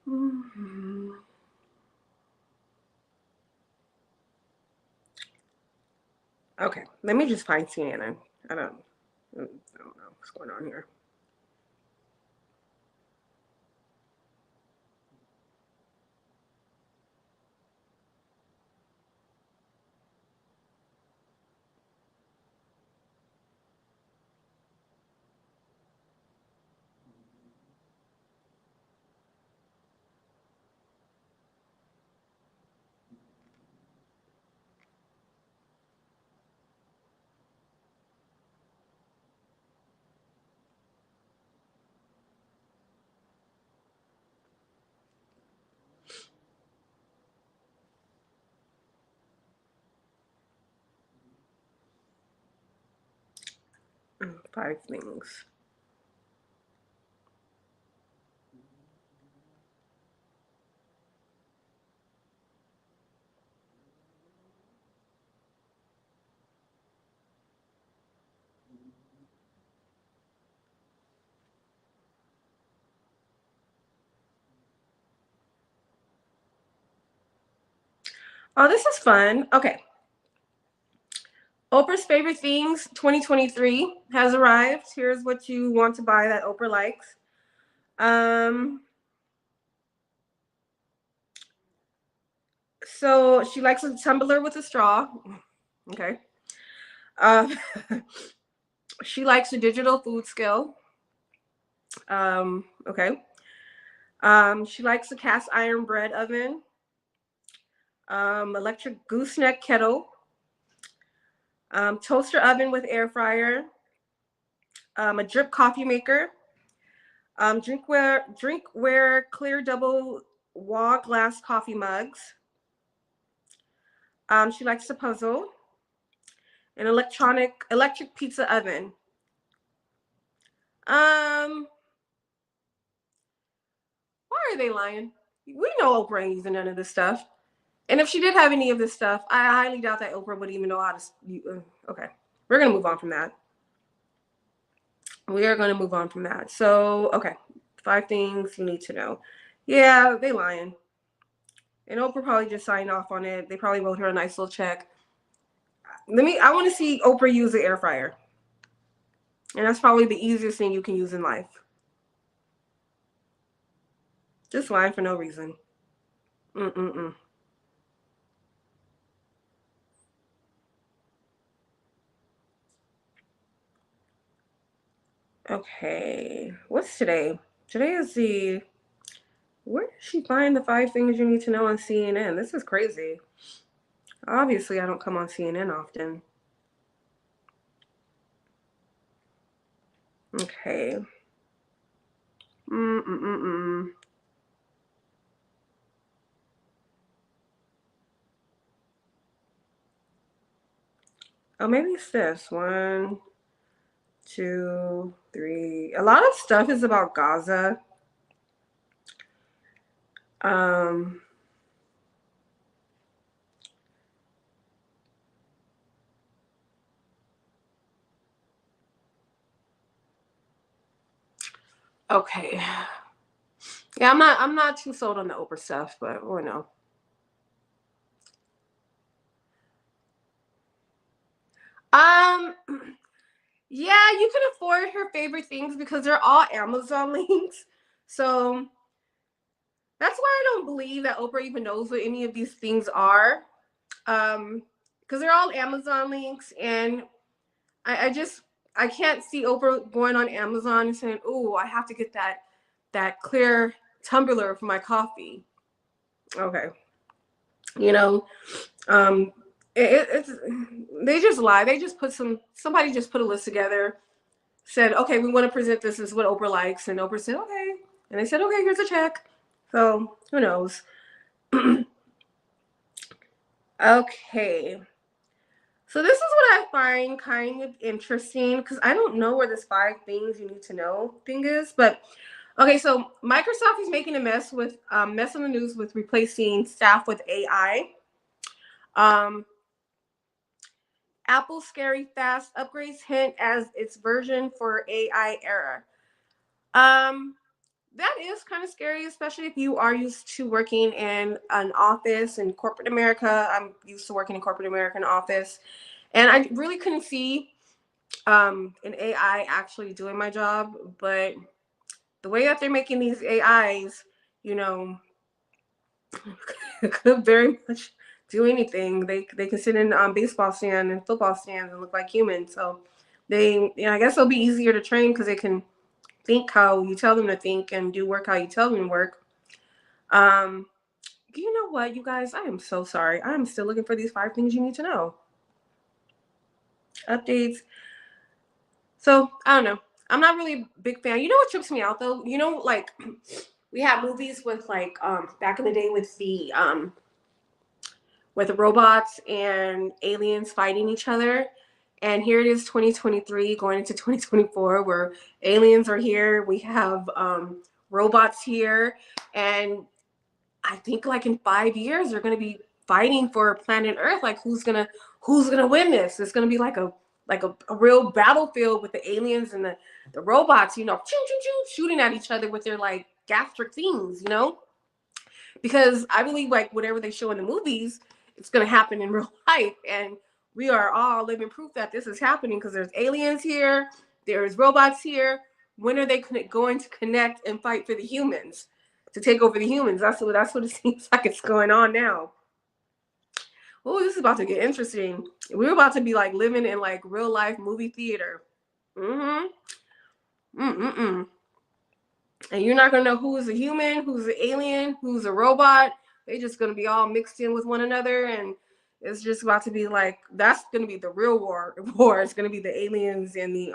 Mm-hmm. Okay, let me just find CNN. I don't know what's going on here. Five things. Oh, this is fun. Okay. Oprah's favorite things 2023 has arrived. Here's what you want to buy that Oprah likes. So she likes a tumbler with a straw. Okay. Uh, she likes a digital food scale. Okay. She likes a cast iron bread oven, electric gooseneck kettle, toaster oven with air fryer, a drip coffee maker, drinkware clear double wall glass coffee mugs. She likes to puzzle, an electric pizza oven. Um, why are they lying? We know Oprah ain't using none of this stuff. And if she did have any of this stuff, I highly doubt that Oprah would even know how to. Okay, we're gonna move on from that. We are gonna move on from that. So, okay, 5 things you need to know. Yeah, they lying. And Oprah probably just signed off on it. They probably wrote her a nice little check. I want to see Oprah use the air fryer. And that's probably the easiest thing you can use in life. Just lying for no reason. Mm-mm-mm. Okay. What's today? Today is the. Where did she find the 5 things you need to know on CNN? This is crazy. Obviously, I don't come on CNN often. Okay. Mm-mm-mm-mm. Oh, maybe it's this. 1, 2, 3. A lot of stuff is about Gaza. Um, okay. Yeah, I'm not too sold on the Oprah stuff, but no. Um yeah, you can afford her favorite things because they're all Amazon links. So that's why I don't believe that Oprah even knows what any of these things are. Because they're all Amazon links, and I just I can't see Oprah going on Amazon and saying, "Oh, I have to get that clear tumbler for my coffee." Okay, you know, um, it's they just lie. They just put somebody just put a list together, said, "Okay, we want to present this as what Oprah likes," and Oprah said, "Okay," and they said, "Okay, here's a check." So who knows? Okay. So this is what I find kind of interesting because I don't know where this 5 things you need to know thing is, but okay. So Microsoft is making a mess on the news with replacing staff with AI. Um, Apple's scary fast upgrades hint as its version for AI era. Um, that is kind of scary, especially if you are used to working in an office in corporate America. I'm used to working in corporate American office, and I really couldn't see an AI actually doing my job. But the way that they're making these AIs, you know, could very much do anything. They can sit in baseball stand and football stands and look like humans. So they, I guess it'll be easier to train because they can think how you tell them to think and do work how you tell them to work. Um, you know what, you guys? I am so sorry. I am still looking for these 5 things you need to know. Updates. So I don't know. I'm not really a big fan. You know what trips me out though? You know, like we had movies with like back in the day with robots and aliens fighting each other. And here it is 2023 going into 2024 where aliens are here. We have robots here. And I think like in 5 years they're gonna be fighting for planet Earth. Like who's gonna win this? It's gonna be like a real battlefield with the aliens and the robots, you know, choo, choo, choo, shooting at each other with their like gastric things, you know? Because I believe like whatever they show in the movies, it's gonna happen in real life. And we are all living proof that this is happening because there's aliens here, there's robots here. When are they going to connect and fight for the humans? To take over the humans. That's what it seems like it's going on now. Oh, this is about to get interesting. We're about to be like living in like real life movie theater. Mm-hmm. Mm-mm-mm. And you're not gonna know who's a human, who's an alien, who's a robot. They're just gonna be all mixed in with one another, and it's just about to be like that's gonna be the real war. War. It's gonna be the aliens and the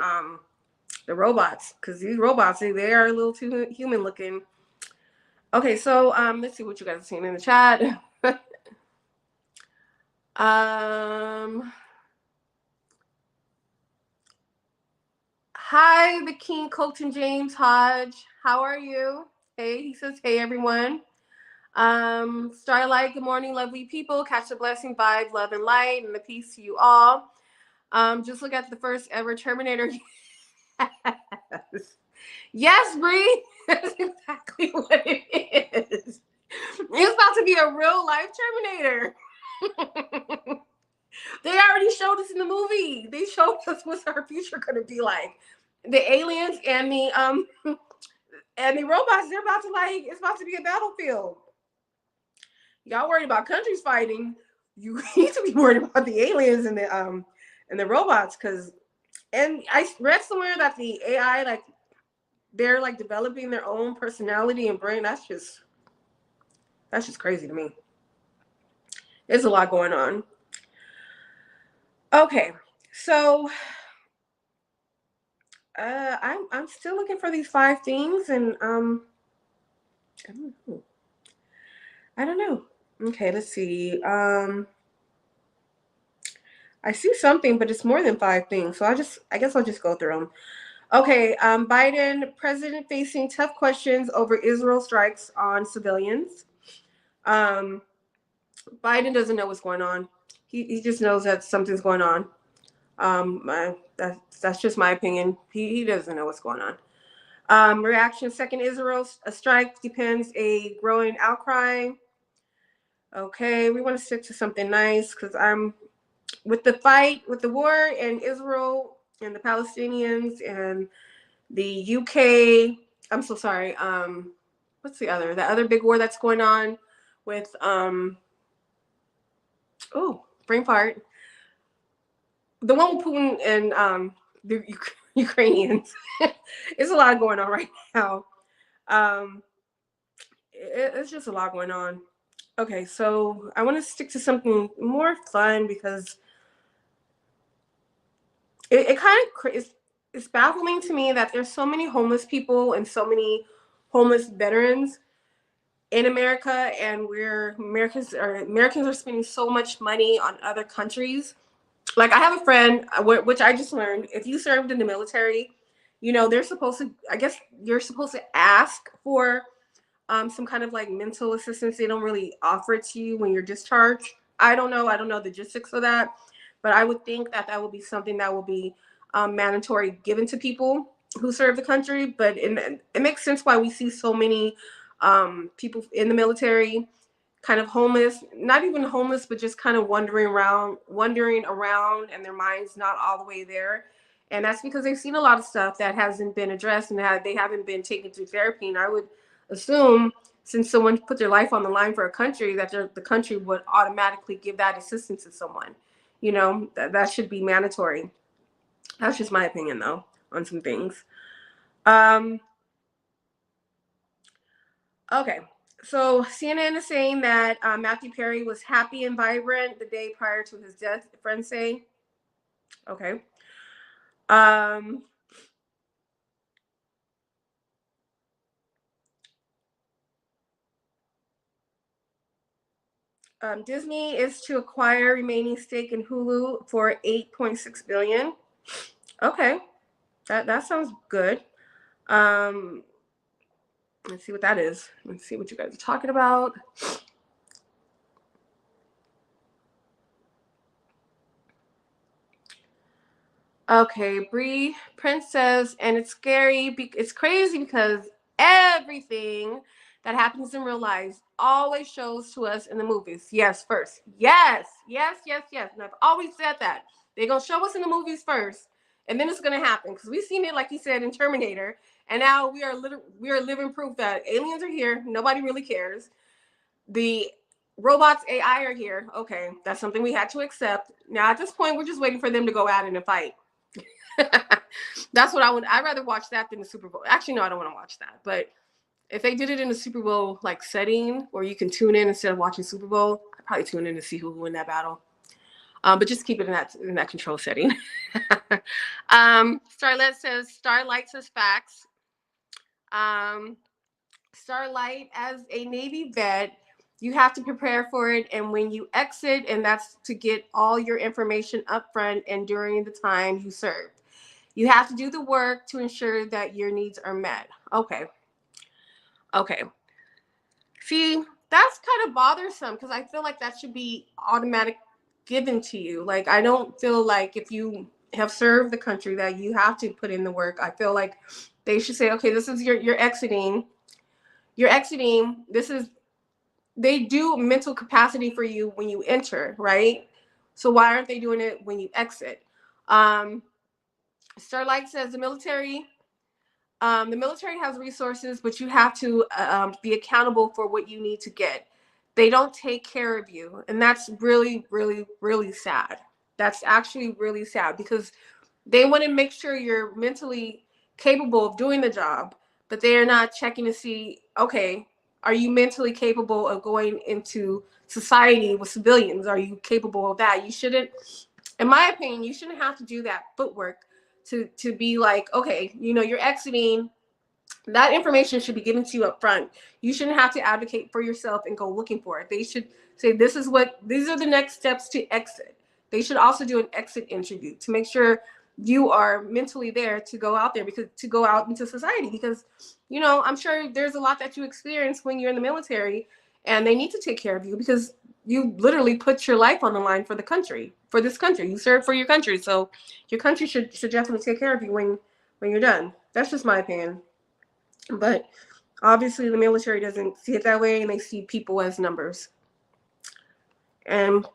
robots, because these robots they are a little too human looking. Okay, so let's see what you guys are seeing in the chat. Hi, the King Colton James Hodge. How are you? Hey, he says, hey everyone. Starlight, good morning, lovely people. Catch the blessing, vibe, love, and light, and the peace to you all. Just look at the first ever Terminator. Yes, Bree. That's exactly what it is. It's about to be a real life Terminator. They already showed us in the movie. They showed us what's our future going to be like. The aliens and the robots. They're about to like. It's about to be a battlefield. Y'all worried about countries fighting. You need to be worried about the aliens and the robots. And I read somewhere that the AI like they're like developing their own personality and brain. That's just crazy to me. There's a lot going on. Okay, so I'm still looking for these 5 things, and I don't know. Okay, let's see. I see something, but it's more than 5 things. So I guess I'll just go through them. Okay, Biden, president facing tough questions over Israel strikes on civilians. Biden doesn't know what's going on. He just knows that something's going on. That's just my opinion. He doesn't know what's going on. Reaction, second Israel a strike depends a growing outcry. Okay, we want to stick to something nice because I'm with the fight, with the war in Israel and the Palestinians and the UK. I'm so sorry. What's the other big war that's going on with brain fart. The one with Putin and the Ukrainians. It's a lot going on right now. It's just a lot going on. Okay, so I want to stick to something more fun because it kind of it's baffling to me that there's so many homeless people and so many homeless veterans in America, and Americans are spending so much money on other countries. Like I have a friend, which I just learned, if you served in the military, they're supposed to. I guess you're supposed to ask for some kind of like mental assistance. They don't really offer it to you when you're discharged. I don't know. I don't know the logistics of that, but I would think that would be something that will be mandatory given to people. who serve the country, but it makes sense why we see so many people in the military kind of homeless, not even homeless, but just kind of wandering around, and their minds not all the way there. And that's because they've seen a lot of stuff that hasn't been addressed, and they haven't been taken through therapy. And I would assume, since someone put their life on the line for a country, that the country would automatically give that assistance to someone. That should be mandatory. That's just my opinion, though, on some things. Okay. So CNN is saying that Matthew Perry was happy and vibrant the day prior to his death, friends say. Okay. Disney is to acquire remaining stake in Hulu for $8.6 billion. Okay. That sounds good. Let's see what that is. Let's see what you guys are talking about. Okay, Bree Prince says, and it's scary. It's crazy because everything that happens in real life always shows to us in the movies. Yes, first. Yes. And I've always said that. They're going to show us in the movies first, and then it's going to happen. Because we've seen it, like you said, in Terminator, and now we are living proof that aliens are here. Nobody really cares. The robots, AI are here. Okay, that's something we had to accept. Now, at this point, we're just waiting for them to go at it and fight. That's what I'd rather watch that than the Super Bowl. Actually, no, I don't want to watch that. But if they did it in a Super Bowl like setting where you can tune in instead of watching Super Bowl, I'd probably tune in to see who will win that battle. But just keep it in that control setting. Starlight says facts. Starlight, as a Navy vet, you have to prepare for it, and when you exit, and that's to get all your information up front and during the time you served. You have to do the work to ensure that your needs are met. Okay. See, that's kind of bothersome because I feel like that should be automatic given to you. Like, I don't feel like if you have served the country that you have to put in the work. I feel like they should say, okay, this is you're exiting. You're exiting. They do mental capacity for you when you enter, right? So why aren't they doing it when you exit? Starlight says the military has resources, but you have to be accountable for what you need to get. They don't take care of you, and that's really, really, really sad. That's actually really sad because they want to make sure you're mentally capable of doing the job, but they are not checking to see, okay, are you mentally capable of going into society with civilians? Are you capable of that? You shouldn't, in my opinion, you shouldn't have to do that footwork to be like, okay, you're exiting. That information should be given to you up front. You shouldn't have to advocate for yourself and go looking for it. They should say, these are the next steps to exit. They should also do an exit interview to make sure you are mentally there to go out there, to go out into society, because I'm sure there's a lot that you experience when you're in the military, and they need to take care of you because you literally put your life on the line for this country. You serve for your country, so your country should definitely take care of you when you're done. That's just my opinion. But obviously the military doesn't see it that way, and they see people as numbers. And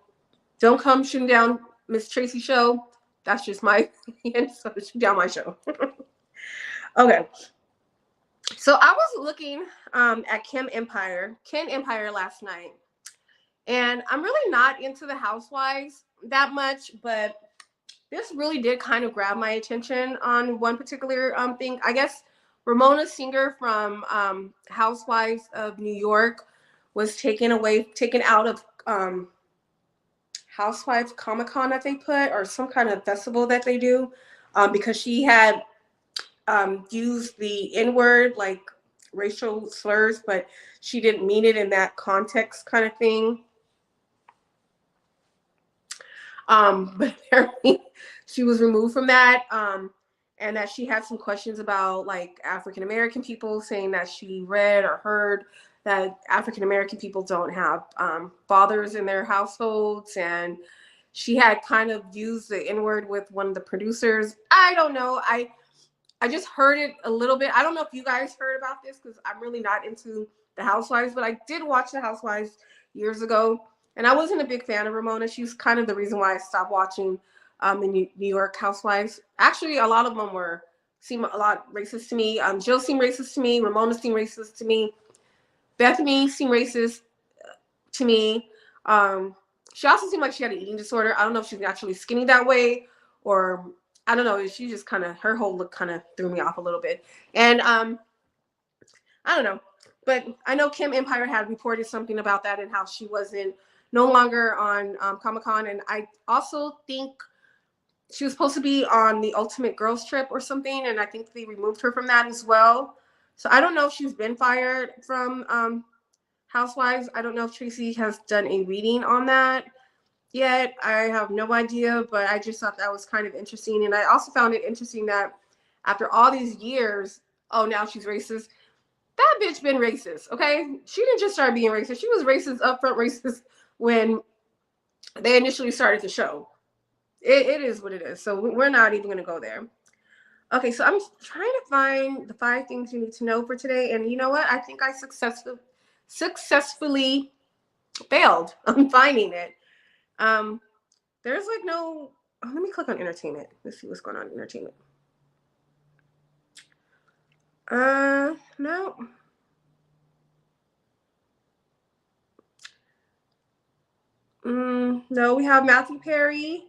don't come shooting down Miss Tracy's show. That's just my opinion. So shoot down my show. Okay. So I was looking at Ken Empire last night. And I'm really not into the Housewives that much, but this really did kind of grab my attention on one particular thing. I guess Ramona Singer from Housewives of New York was taken out of Housewives Comic-Con that they put, or some kind of festival that they do, because she had used the N-word, like racial slurs, but she didn't mean it in that context kind of thing. But apparently she was removed from that, and that she had some questions about like African American people, saying that she read or heard that African American people don't have fathers in their households, and she had kind of used the N-word with one of the producers. I don't know. I just heard it a little bit. I don't know if you guys heard about this because I'm really not into the Housewives, but I did watch the Housewives years ago, and I wasn't a big fan of Ramona. She's kind of the reason why I stopped watching the New York Housewives. Actually, a lot of them seem a lot racist to me. Jill seemed racist to me. Ramona seemed racist to me. Bethany seemed racist to me. She also seemed like she had an eating disorder. I don't know if she's naturally skinny that way, or I don't know. She just kind of, her whole look kind of threw me off a little bit. And I don't know, but I know Kim Empire had reported something about that and how she wasn't no longer on Comic-Con, and I also think she was supposed to be on the Ultimate Girls Trip or something, and I think they removed her from that as well. So I don't know if she's been fired from Housewives. I don't know if Tracy has done a reading on that yet. I have no idea, but I just thought that was kind of interesting. And I also found it interesting that after all these years, oh, now she's racist. That bitch been racist, okay? She didn't just start being racist. She was racist, upfront racist when they initially started the show. It is what it is. So we're not even going to go there. Okay, so I'm trying to find the 5 things you need to know for today. And you know what? I think I successfully failed on finding it. There's like no, let me click on entertainment. Let's see what's going on in entertainment. No. No, we have Matthew Perry.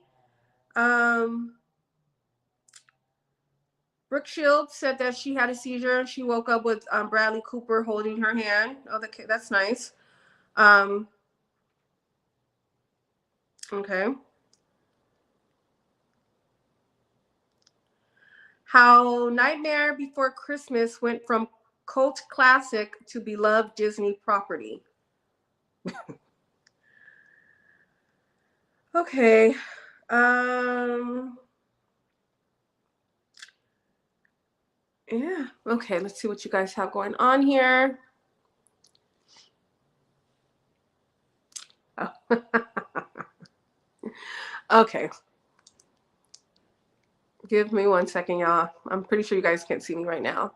Brooke Shields said that she had a seizure and she woke up with Bradley Cooper holding her hand. Oh, that's nice. Okay. How Nightmare Before Christmas went from cult classic to beloved Disney property. Okay. Yeah. Okay, let's see what you guys have going on here. Oh. Okay. Give me 1 second, y'all. I'm pretty sure you guys can't see me right now.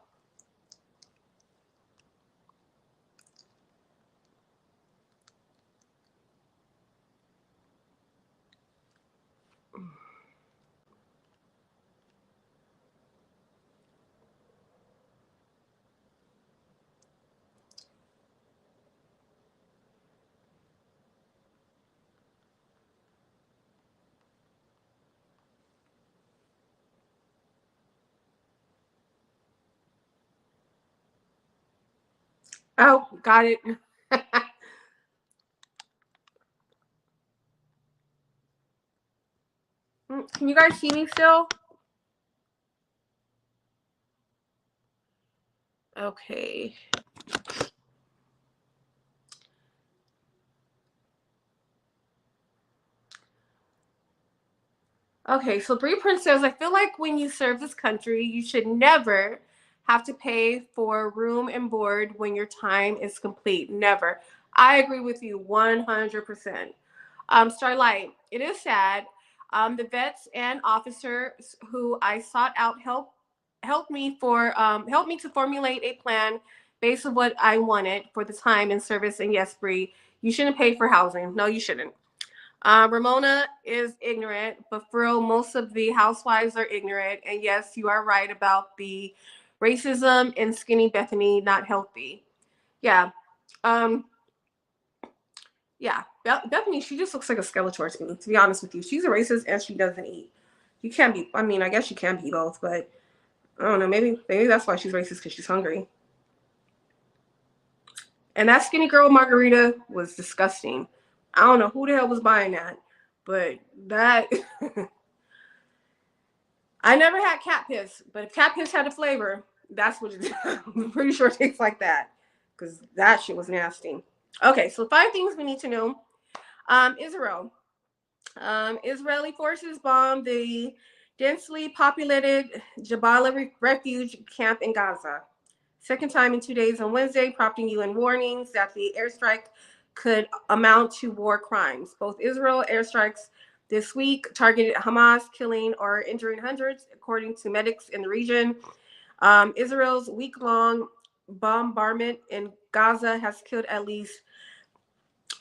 Oh, got it. Can you guys see me still? Okay. Okay, so Bree Prince says, I feel like when you serve this country, you should never have to pay for room and board when your time is complete. Never. I agree with you 100%. Starlight, it is sad. The vets and officers who I sought out helped me to formulate a plan based on what I wanted for the time and service. And yes, Bree, you shouldn't pay for housing. No, you shouldn't. Ramona is ignorant, but for real, most of the housewives are ignorant. And yes, you are right about the racism and skinny Bethany not healthy. Yeah. Um, yeah. Bethany, she just looks like a Skeletor to me, to be honest with you. She's a racist and she doesn't eat. You can't be, I mean, I guess you can be both, but I don't know. Maybe that's why she's racist, because she's hungry. And that skinny girl margarita was disgusting. I don't know who the hell was buying that, but that I never had cat piss, but if cat piss had a flavor, that's what it is. I'm pretty sure it tastes like that, because that shit was nasty. Okay, so 5 things we need to know. Israel. Israeli forces bombed the densely populated Jabalia refuge camp in Gaza. Second time in 2 days on Wednesday, prompting UN warnings that the airstrike could amount to war crimes. Both Israel airstrikes this week targeted Hamas, killing or injuring hundreds, according to medics in the region. Israel's week-long bombardment in Gaza has killed at least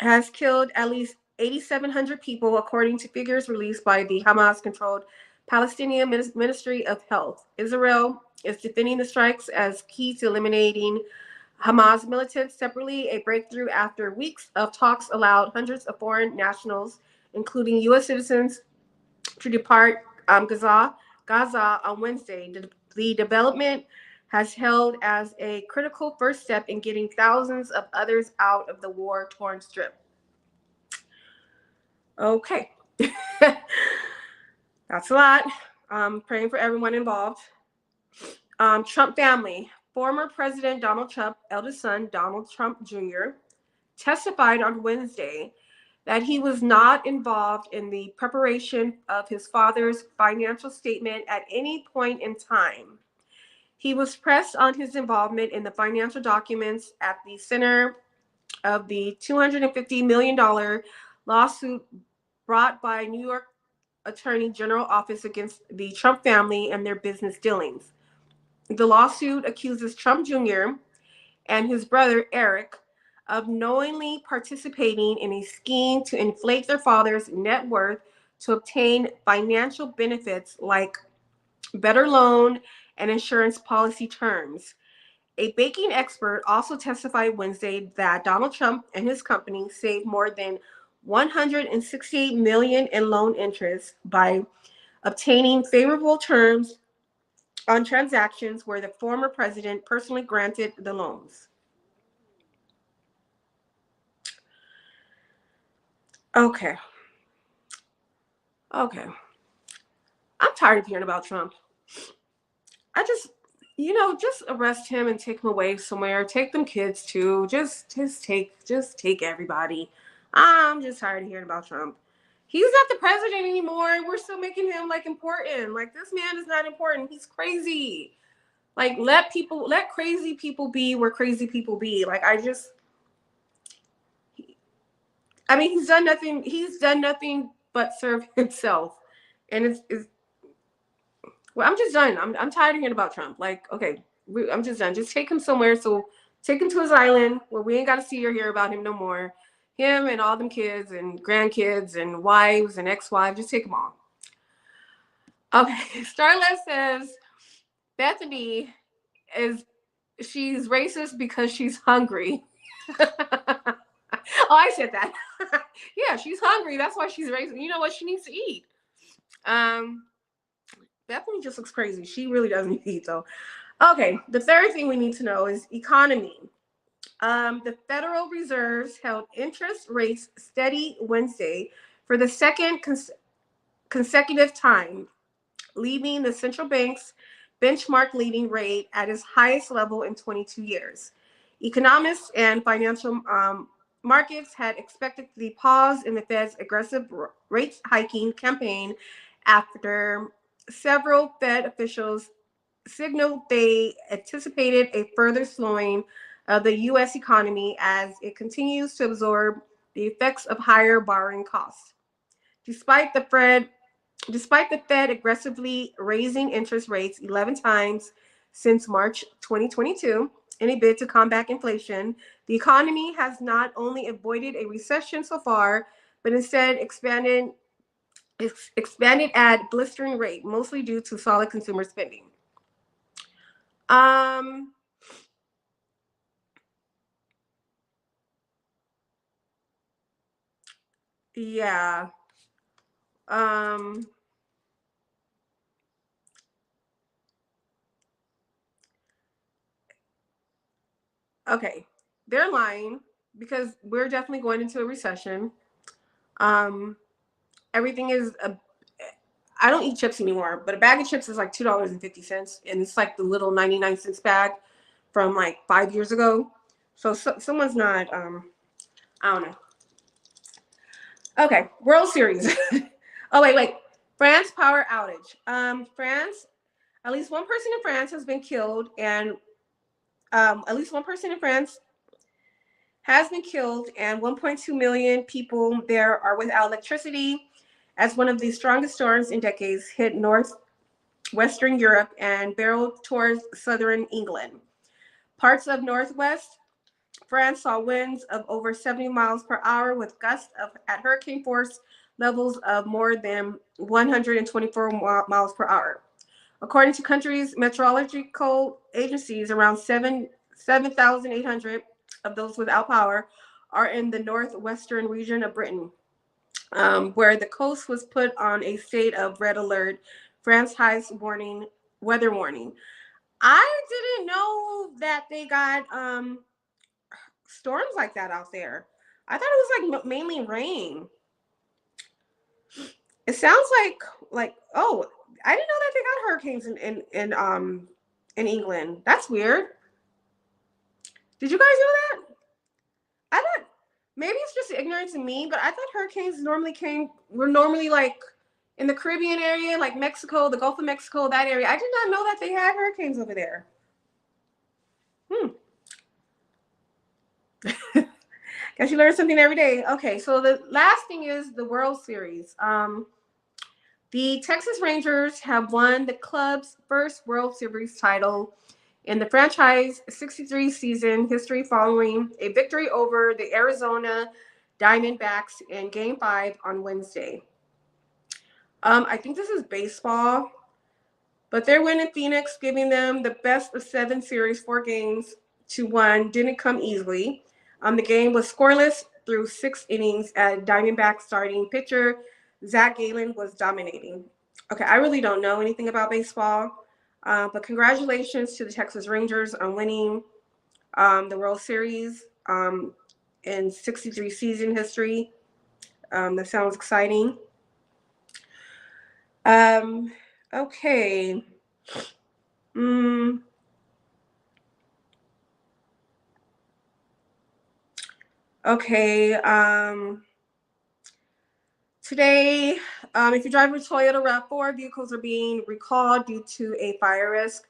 8,700 people, according to figures released by the Hamas-controlled Palestinian Ministry of Health. Israel is defending the strikes as key to eliminating Hamas militants. Separately, a breakthrough after weeks of talks allowed hundreds of foreign nationals, including U.S. citizens, to depart Gaza on Wednesday. The development has held as a critical first step in getting thousands of others out of the war-torn strip. Okay. That's a lot. Praying for everyone involved. Trump family. Former President Donald Trump, eldest son Donald Trump Jr., testified on Wednesday that he was not involved in the preparation of his father's financial statement at any point in time. He was pressed on his involvement in the financial documents at the center of the $250 million lawsuit brought by New York Attorney General Office against the Trump family and their business dealings. The lawsuit accuses Trump Jr. and his brother Eric of knowingly participating in a scheme to inflate their father's net worth to obtain financial benefits like better loan and insurance policy terms. A banking expert also testified Wednesday that Donald Trump and his company saved more than $168 million in loan interest by obtaining favorable terms on transactions where the former president personally granted the loans. Okay. I'm tired of hearing about Trump. I just arrest him and take him away somewhere. Take them kids too. Just take everybody. I'm just tired of hearing about Trump. He's not the president anymore. We're still making him like important. Like, this man is not important. He's crazy. Like, let crazy people be where crazy people be. Like, he's done nothing. He's done nothing but serve himself. And it's well, I'm just done. I'm tired of hearing about Trump. Like, okay, I'm just done. Just take him somewhere. So take him to his island where we ain't got to see or hear about him no more. Him and all them kids and grandkids and wives and ex-wives. Just take them all. Okay, Starlet says Bethany she's racist because she's hungry. Oh, I said that. Yeah, she's hungry. That's why she's racist. You know what? She needs to eat. Bethany just looks crazy. She really doesn't eat, though. Okay, the third thing we need to know is economy. The Federal Reserve held interest rates steady Wednesday for the second consecutive time, leaving the central bank's benchmark leading rate at its highest level in 22 years. Economists and financial markets had expected the pause in the Fed's aggressive rate hiking campaign after several Fed officials signaled they anticipated a further slowing of the U.S. economy as it continues to absorb the effects of higher borrowing costs. Despite the Fed aggressively raising interest rates 11 times since March 2022 in a bid to combat inflation, the economy has not only avoided a recession so far, but instead expanded at blistering rate, mostly due to solid consumer spending. Yeah. Okay. They're lying because we're definitely going into a recession. Everything is I don't eat chips anymore, but a bag of chips is like $2.50, and it's like the little 99 cents bag from like 5 years ago. So someone's not I don't know. Okay, World Series. Oh wait. France power outage. France, at least one person in France has been killed, and at least one person in France has been killed, and 1.2 million people there are without electricity as one of the strongest storms in decades hit Western Europe and barreled towards southern England. Parts of northwest France saw winds of over 70 miles per hour with gusts at hurricane force levels of more than 124 miles per hour. According to country's meteorological agencies, around 7,800 of those without power are in the northwestern region of Britain, where the coast was put on a state of red alert, France's highest weather warning. I didn't know that they got storms like that out there. I thought it was like mainly rain. It sounds like oh, I didn't know that they got hurricanes in England. That's weird. Did you guys know that? I thought maybe it's just ignorance in me, but I thought hurricanes were normally like in the Caribbean area, like Mexico, the Gulf of Mexico, that area. I did not know that they had hurricanes over there. Guess you learn something every day. Okay, so the last thing is the World Series. The Texas Rangers have won the club's first World Series title in the franchise 63 season history following a victory over the Arizona Diamondbacks in Game 5 on Wednesday. I think this is baseball, but their win in Phoenix, giving them the best of 7 series, 4-1, didn't come easily. The game was scoreless through 6 innings as Diamondback starting pitcher Zach Gallen was dominating. Okay, I really don't know anything about baseball, but congratulations to the Texas Rangers on winning the World Series in 63 season history. That sounds exciting. Okay. Okay. Today, if you drive a Toyota RAV4, vehicles are being recalled due to a fire risk.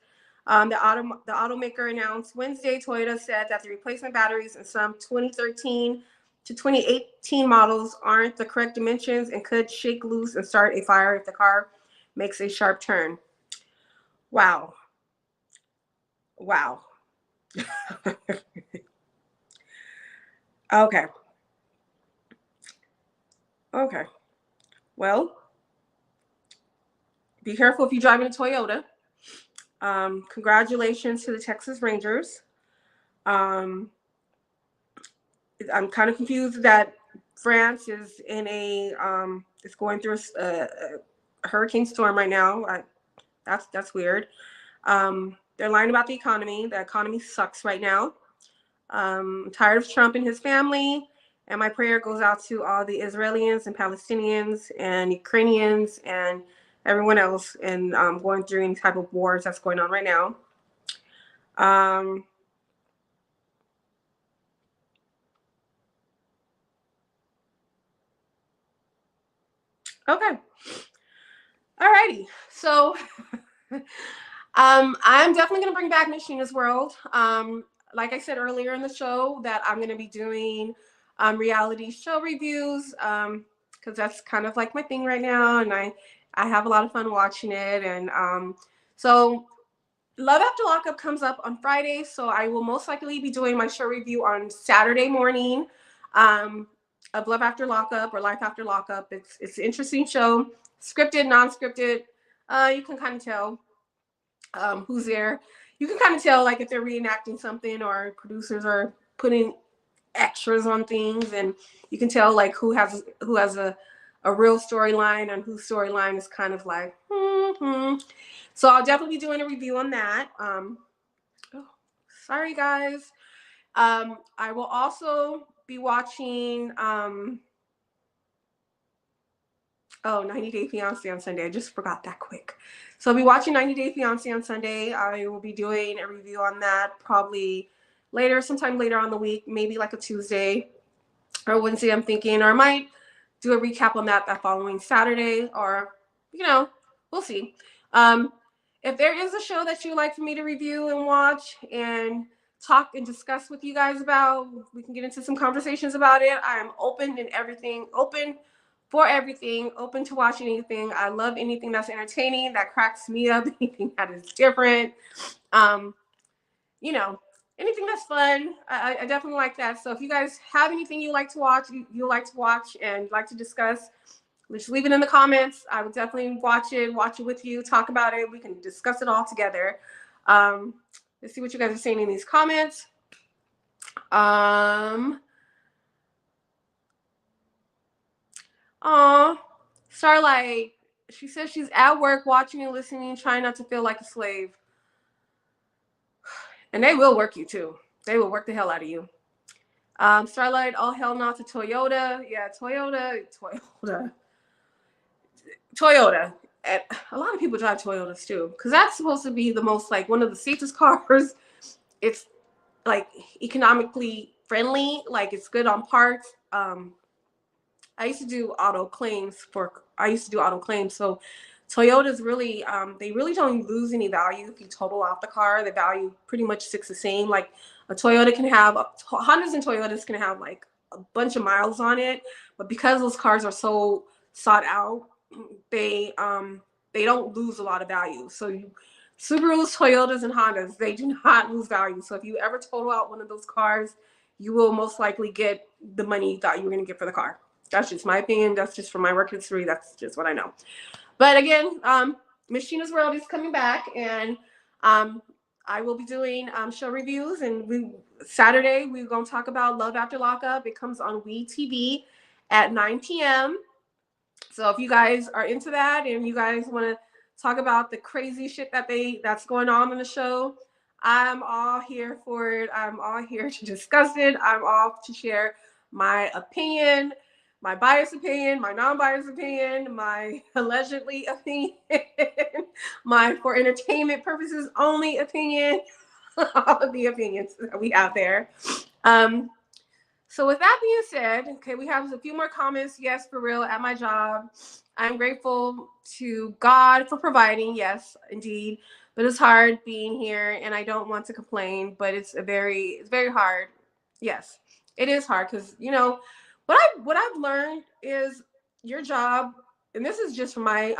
The automaker announced Wednesday, Toyota said that the replacement batteries in some 2013 to 2018 models aren't the correct dimensions and could shake loose and start a fire if the car makes a sharp turn. Wow. Okay. Well, be careful if you're driving a Toyota. Congratulations to the Texas Rangers. I'm kind of confused that France is is going through a hurricane storm right now. That's weird. They're lying about the economy. The economy sucks right now. I'm tired of Trump and his family. And my prayer goes out to all the Israelis and Palestinians and Ukrainians and everyone else and going through any type of wars that's going on right now. Okay. Alrighty. So I'm definitely going to bring back SHEENA'S World. Like I said earlier in the show, that I'm going to be doing reality show reviews because that's kind of like my thing right now, and I have a lot of fun watching it. And so Love After Lockup comes up on Friday, so I will most likely be doing my show review on Saturday morning of Love After Lockup or Life After Lockup. It's an interesting show, scripted, non-scripted. You can kind of tell who's there. You can kind of tell like if they're reenacting something or producers are putting extras on things, and you can tell like who has a real storyline and whose storyline is kind of like So I'll definitely be doing a review on that. Sorry guys. I will also be watching 90 Day Fiance on Sunday. I just forgot that quick. So I'll be watching 90 Day Fiance on Sunday. I will be doing a review on that probably sometime later on the week, maybe like a Tuesday or Wednesday, I'm thinking, or I might do a recap on that following Saturday, or, we'll see. If there is a show that you'd like for me to review and watch and talk and discuss with you guys about, we can get into some conversations about it. I am open for everything, open to watching anything. I love anything that's entertaining, that cracks me up, anything that is different. You know, anything that's fun. I definitely like that. So if you guys have anything you like to watch, you like to watch and like to discuss, just leave it in the comments. I would definitely watch it with you, talk about it. We can discuss it all together. Let's see what you guys are saying in these comments. Starlight, she says she's at work watching and listening, trying not to feel like a slave. And they will work you too. They will work the hell out of you. Starlight, all hell not to Toyota. Yeah, Toyota. And a lot of people drive Toyotas too, because that's supposed to be the most, like, one of the safest cars. It's like economically friendly, like it's good on parts. I used to do auto claims, so Toyotas really, they really don't lose any value if you total out the car. The value pretty much sticks the same. Like a Toyota can have, Hondas and Toyotas can have like a bunch of miles on it, but because those cars are so sought out, they don't lose a lot of value. So Subarus, Toyotas, and Hondas, they do not lose value. So if you ever total out one of those cars, you will most likely get the money you thought you were going to get for the car. That's just my opinion. That's just from my work history. That's just what I know. But again, Miss Sheena's World is coming back, and I will be doing show reviews. And Saturday, we're going to talk about Love After Lockup. It comes on WeTV at 9 p.m. So if you guys are into that and you guys want to talk about the crazy shit that's going on in the show, I'm all here for it. I'm all here to discuss it. I'm off to share my opinion, my biased opinion, my non-biased opinion, my allegedly opinion, my for entertainment purposes only opinion, all of the opinions that we have there. So with that being said, okay, we have a few more comments. Yes, for real, at my job, I'm grateful to God for providing. Yes, indeed. But it's hard being here, and I don't want to complain, but it's very hard. Yes, it is hard because, you know, what I've learned is your job, and this is just from my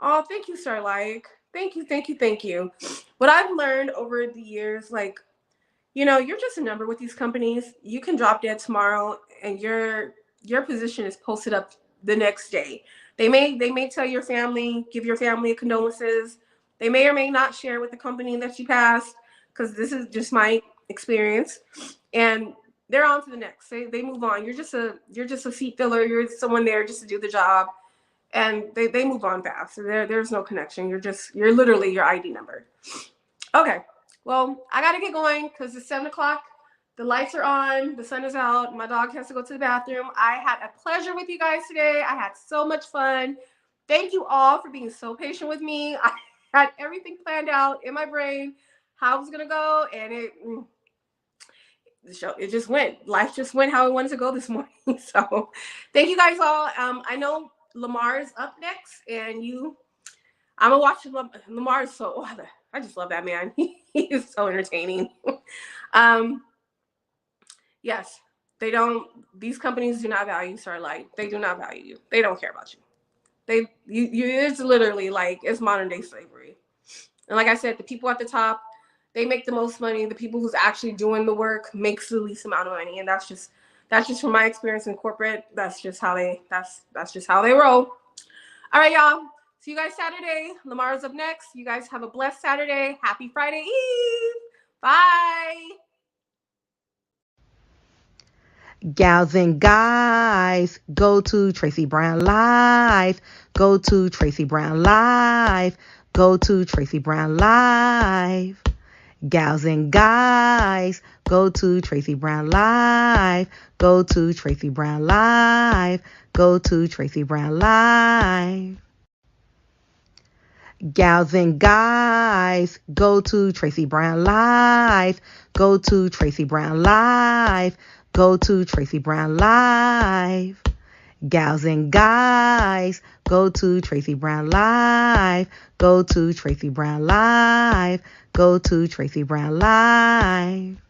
oh, thank you, Starlight. Thank you. What I've learned over the years, like, you know, you're just a number with these companies. You can drop dead tomorrow, and your position is posted up the next day. They may tell your family, give your family condolences. They may or may not share with the company that you passed, because this is just my experience. And they're on to the next. They move on. You're just a seat filler. You're someone there just to do the job, and they move on fast. There's no connection. You're literally your ID number. Okay. Well, I got to get going because it's 7 o'clock. The lights are on. The sun is out. My dog has to go to the bathroom. I had a pleasure with you guys today. I had so much fun. Thank you all for being so patient with me. I had everything planned out in my brain, how it was going to go. And it just went. Life just went how it wanted to go this morning. So thank you guys all. I know Lamar is up next, and I'm going to watch Lamar. I just love that man. He is so entertaining. Yes, these companies do not value Starlight. They do not value you. They don't care about you. It's literally like, it's modern day slavery. And like I said, the people at the top, they make the most money. The people who's actually doing the work makes the least amount of money. And that's just from my experience in corporate. That's just how they roll. All right, y'all. See you guys Saturday. Lamar's up next. You guys have a blessed Saturday. Happy Friday Eve. Bye. Gals and guys, go to Tracy Brown Live. Go to Tracy Brown Live. Go to Tracy Brown Live. Gals and guys, go to Tracy Brown Live. Go to Tracy Brown Live. Go to Tracy Brown Live. Gals and guys, go to Tracy Brown Live. Go to Tracy Brown Live. Go to Tracy Brown Live. Gals and guys, go to Tracy Brown Live. Go to Tracy Brown Live. Go to Tracy Brown Live.